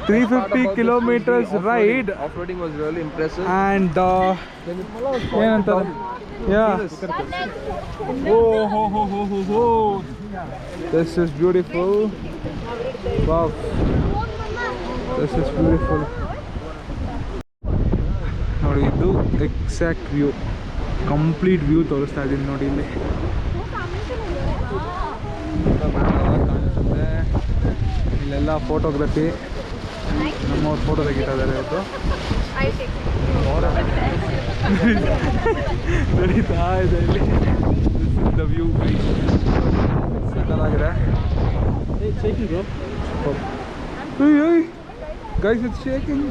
350 kilometers ride. Off-roading was really impressive. And ಏನಂತಾರೆ? Yeah. Oh. This is beautiful. Wow. This is beautiful. ನೋಡಿ, ಇದು exact view, complete view ತೋರಿಸ್ತಾ ಇದ್ದೀನಿ ನೋಡಿ. ಇಲ್ಲಿ ಕಾಣಿಸುತ್ತೆ. ಇಲ್ಲೆಲ್ಲ ಫೋಟೋಗ್ರಫಿ, ನಮ್ಮವ್ರು ಫೋಟೋ ತೆಗಿತಾ ಇದ್ದಾರೆ ಇವತ್ತು. ನಡೀತಾ ಇದೆ ಇಲ್ಲಿ. This is the view. ಸಕ್ಕತ್ತಾಗಿದೆ. Guys, it's shaking.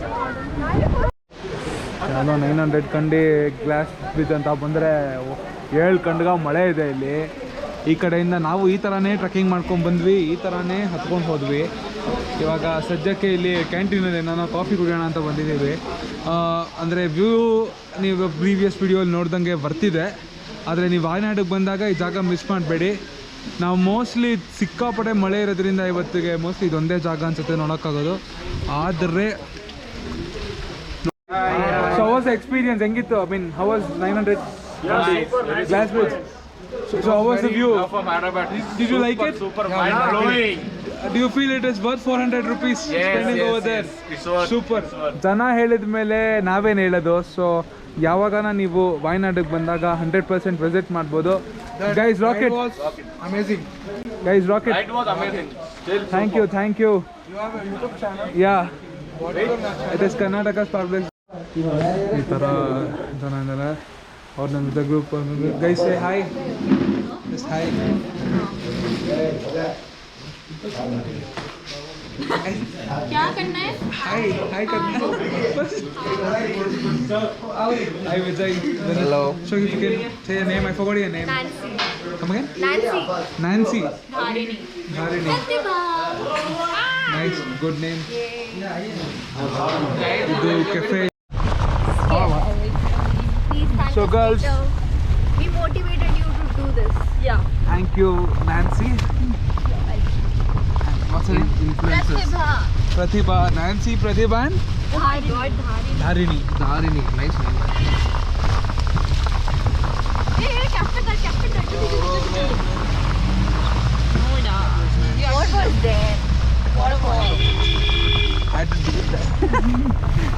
ಏನೋ 900 ಕಂಡು ಗ್ಲಾಸ್ ಬ್ರಿಡ್ಜ್ ಅಂತ ಬಂದರೆ 7 ಕಂಡ್ಗ ಮಳೆ ಇದೆ ಇಲ್ಲಿ. ಈ ಕಡೆಯಿಂದ ನಾವು ಈ ಥರನೇ ಟ್ರೆಕ್ಕಿಂಗ್ ಮಾಡ್ಕೊಂಡು ಬಂದ್ವಿ, ಈ ಥರನೇ ಹತ್ಕೊಂಡು ಹೋದ್ವಿ. ಇವಾಗ ಸದ್ಯಕ್ಕೆ ಇಲ್ಲಿ ಕ್ಯಾಂಟೀನಲ್ಲಿ ನಾನು ಕಾಫಿ ಕುಡಿಯೋಣ ಅಂತ ಬಂದಿದ್ದೀವಿ. ಅಂದರೆ ವ್ಯೂ ನೀವು ಪ್ರೀವಿಯಸ್ ವಿಡಿಯೋಲಿ ನೋಡ್ದಂಗೆ ಬರ್ತಿದೆ, ಆದರೆ ನೀವು ವಾಯನಾಡಿಗೆ ಬಂದಾಗ ಈ ಜಾಗ ಮಿಸ್ ಮಾಡಬೇಡಿ. ನಾವು ಮೋಸ್ಟ್ಲಿ ಸಿಕ್ಕಾಪಟ್ಟೆ ಮಳೆ ಇರೋದ್ರಿಂದ ಇವತ್ತಿಗೆ ಮೋಸ್ಟ್ಲಿ ಇದೊಂದೇ ಜಾಗ ಅನ್ಸುತ್ತೆ ನೋಡೋಕ್ಕಾಗೋದು. ಆದರೆ ಸೊ ಹೌ ವಾಸ್ ಎಕ್ಸ್ಪೀರಿಯನ್ಸ್, ಹೆಂಗಿತ್ತು? I mean how was 900 glass bridge? So how was the view? Did you like it? Super mind-blowing. Do you feel it is worth 400 rupees spending over there? It's worth. Super. ಜನ ಹೇಳಿದ ಮೇಲೆ ನಾವೇನು ಹೇಳೋದು. So ಯಾವಾಗನ ನೀವು ವಾಯನಾಡಿಗೆ ಬಂದಾಗ 100% visit ಮಾಡ್ಬೋದು. Guys rocket amazing. Guys rocket It was amazing. Thank you. You have a YouTube channel? Yeah, it is Karnataka spark. ಈ ಥರ ಜನ ಇದ್ದಾರೆ. और the group guys say hi, just hi. क्या करना है? hi करना है बस. Hi Vijay. Hello. So if you can say your name, I forgot your name. Nancy. Come again? Nancy. Nancy. Dharini. Pratibha. Nice, good name. ಇದು cafe. So girls, we motivated you to do this. Yeah. thank you Nancy. What's her name? Influencers. Pratibha, Nancy, Pratibha and Dharini. Dharini. Nice name. Hey, captain. What was there? Had to do that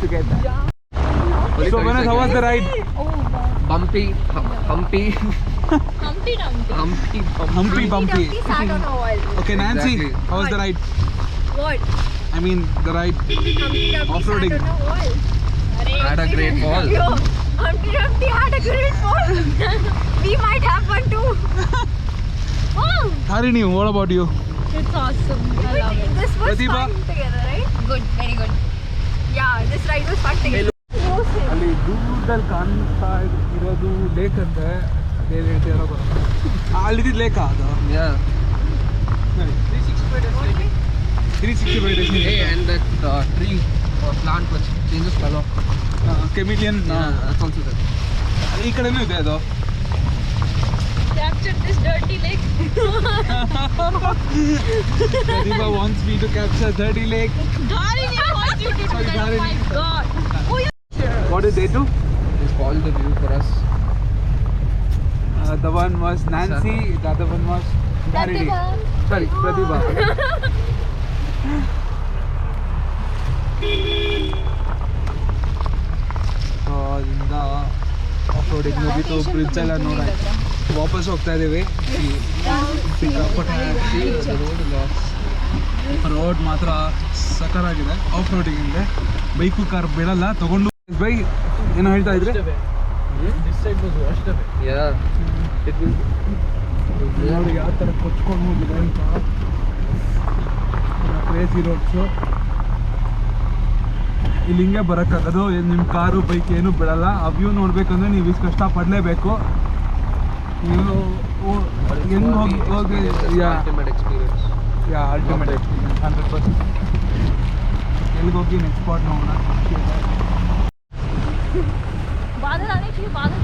to get that. So Manoj, how was the ride? Oh, wow. Humpy. Humpty Humpy bumpy. sat on a wall. Okay, Nancy, Exactly. how was the ride? What? I mean the ride. Humpty Off-roading. sat on a wall. Had a great fall. Yo, Humpty had a great fall. We might have one too. Oh, Dharini, what about you? it's awesome. I love it. This was Pratibha? fun together, right? Good, very good. Yeah, this ride was fun together. ಅಲ್ಲಿ ದೂರದಲ್ಲಿ ಕಾಣ್ತಾ ಇರೋದು lake ಅಂತ ಅದೇನು ಹೇಳ್ತೀರೋ ಬರೋದು. ಅಲ್ಲಿದ್ದ ಲೇಕಾ ಅದು? Yeah. 365 days. Hey, and that tree or plant which changes color. Chameleon That's also there. ಈ ಕಡೆನೂ ಇದೆ ಅದು. Capture this dirty lake. Pratibha wants me to capture dirty lake. Dharini wants you to do Sorry, that. Oh my Dharini. god. Oh, yeah. What did they do? They spoiled the view for us. The one was Nancy, the other one was Dharini. Pratibha. Sorry, Pratibha. So ಅಲ್ಲಿಂದ off roading ಮುಗಿತು, bridge ಎಲ್ಲ ನೋಡಾಯ್ತು. ವಾಪಸ್ ಹೋಗ್ತಾ ಇದ್ದೀವಿ. Road ಮಾತ್ರ ಸಕರಾಗಿದೆ. Off roading ಇದೆ, bike car ಬಿಡಲ್ಲ ತಗೊಂಡು. ಬೈ ಏನೋ ಹೇಳ್ತಾ ಇದ್ರೆ This side was washed away. Yeah. It will. ನೋಡಿ ಯಾವ ಥರ ಕೊಚ್ಕೊಂಡು ಹೋಗಿದೆ ಅಂತ. Crazy roads. ಇಲ್ಲಿ ಹಿಂಗೆ ಬರೋಕ್ಕಾಗೋದು, ನಿಮ್ಮ ಕಾರು ಬೈಕ್ ಏನೂ ಬಿಡಲ್ಲ. ಆ ವ್ಯೂ ನೋಡ್ಬೇಕಂದ್ರೆ ನೀವು ಇಷ್ಟು ಕಷ್ಟಪಡಲೇಬೇಕು. ನೀವು ಹೆಂಗೆ ಹೋಗಿ Ultimate experience. Ultimate experience 100%. ಎಲ್ಲಿಗೆ ಹೋಗಿ ನೆಕ್ಸ್ಟ್ ಸ್ಪಾಟ್ ನೋಡೋಣ. बादल आने चाहिए, बादल.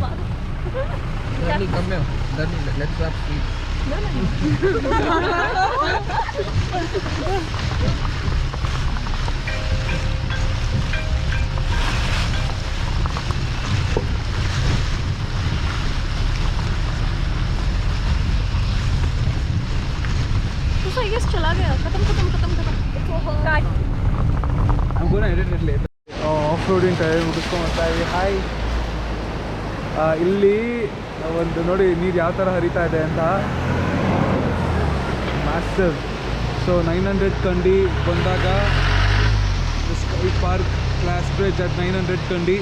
Dharini, come here. Dharini, let's have sleep. तो I guess चला गया. खत्म. It's over. Cut. I'm gonna edit it later. Off roading tyre ಮುಗಿಸ್ಕೊಂಡು ಬರ್ತಾ ಇದ್ದೀವಿ. ಹಾಯ್. ಇಲ್ಲಿ ಒಂದು ನೋಡಿ ನೀರು ಯಾವ ಥರ ಹರಿತಾ ಇದೆ ಅಂತ. ಮ್ಯಾಸಿವ್. ಸೊ 900 ಕಂಡಿ ಬಂದಾಗ sky park glass bridge at 900 Kandi.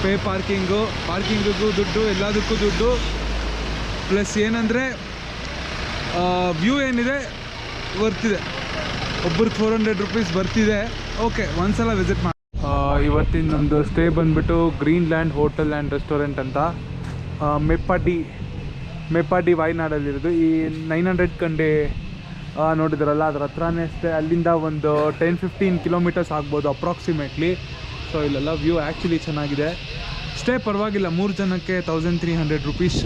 Pay ಪಾರ್ಕಿಂಗಿಗೂ ದುಡ್ಡು, ಎಲ್ಲದಕ್ಕೂ ದುಡ್ಡು. ಪ್ಲಸ್ ಏನಂದರೆ ವ್ಯೂ ಏನಿದೆ ಬರ್ತಿದೆ. ಒಬ್ರಿಗೆ 400 rupees ಬರ್ತಿದೆ. ಓಕೆ, ಒಂದ್ಸಲ ವಿಸಿಟ್ ಮಾಡಿ. ಇವತ್ತಿನ ನಮ್ಮದು ಸ್ಟೇ ಬಂದುಬಿಟ್ಟು ಗ್ರೀನ್ಲ್ಯಾಂಡ್ ಹೋಟೆಲ್ ಆ್ಯಂಡ್ ರೆಸ್ಟೋರೆಂಟ್ ಅಂತ ಮೇಪಾಡಿ ವಾಯ್ನಾಡಲ್ಲಿರೋದು. ಈ 900 ಕಂಡೆ ನೋಡಿದ್ರಲ್ಲ ಅದ್ರ ಹತ್ರನೇ ಸ್ಟೇ. ಅಲ್ಲಿಂದ ಒಂದು 10-15 ಕಿಲೋಮೀಟರ್ಸ್ ಆಗ್ಬೋದು ಅಪ್ರಾಕ್ಸಿಮೇಟ್ಲಿ. ಸೊ ಇಲ್ಲೆಲ್ಲ ವ್ಯೂ ಆ್ಯಕ್ಚುಲಿ ಚೆನ್ನಾಗಿದೆ. ಸ್ಟೇ ಪರವಾಗಿಲ್ಲ, 3 ಜನಕ್ಕೆ 1300 ರುಪೀಸ್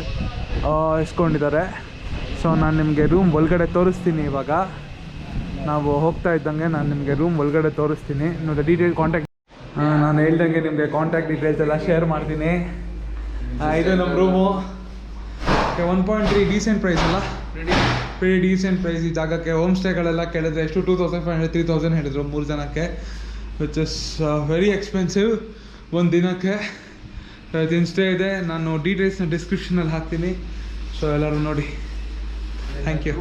ಇಸ್ಕೊಂಡಿದ್ದಾರೆ. ಸೊ ನಾನು ನಿಮಗೆ ರೂಮ್ ಒಳಗಡೆ ತೋರಿಸ್ತೀನಿ. ಇವಾಗ ನಾವು ಹೋಗ್ತಾ ಇದ್ದಂಗೆ ನಾನು ನಿಮಗೆ ರೂಮ್ ಒಳಗಡೆ ತೋರಿಸ್ತೀನಿ. ನೋಡಿ ಡೀಟೇಲ್ ಕಾಂಟ್ಯಾಕ್ಟ್ ನಾನು ಹೇಳ್ದಂಗೆ ನಿಮಗೆ ಕಾಂಟ್ಯಾಕ್ಟ್ ಡೀಟೇಲ್ಸ್ ಎಲ್ಲ ಶೇರ್ ಮಾಡ್ತೀನಿ. ಇದು ನಮ್ಮ ರೂಮು. 1.3 ಡೀಸೆಂಟ್ ಪ್ರೈಸ್ ಅಲ್ಲ, ವೆರಿ ಡೀಸೆಂಟ್ ಪ್ರೈಸ್ ಈ ಜಾಗಕ್ಕೆ. ಹೋಮ್ ಸ್ಟೇಗಳೆಲ್ಲ ಕೇಳಿದ್ರೆ ಎಷ್ಟು 2500-3000 ಹೇಳಿದ್ರು 3 ಜನಕ್ಕೆ, ವಿಚ್ ಇಸ್ ವೆರಿ ಎಕ್ಸ್ಪೆನ್ಸಿವ್ ಒಂದು ದಿನಕ್ಕೆ. ದಿನ ಸ್ಟೇ ಇದೆ, ನಾನು ಡೀಟೇಲ್ಸ್ನ ಡಿಸ್ಕ್ರಿಪ್ಷನಲ್ಲಿ ಹಾಕ್ತೀನಿ. ಸೊ ಎಲ್ಲರೂ ನೋಡಿ. Thank you.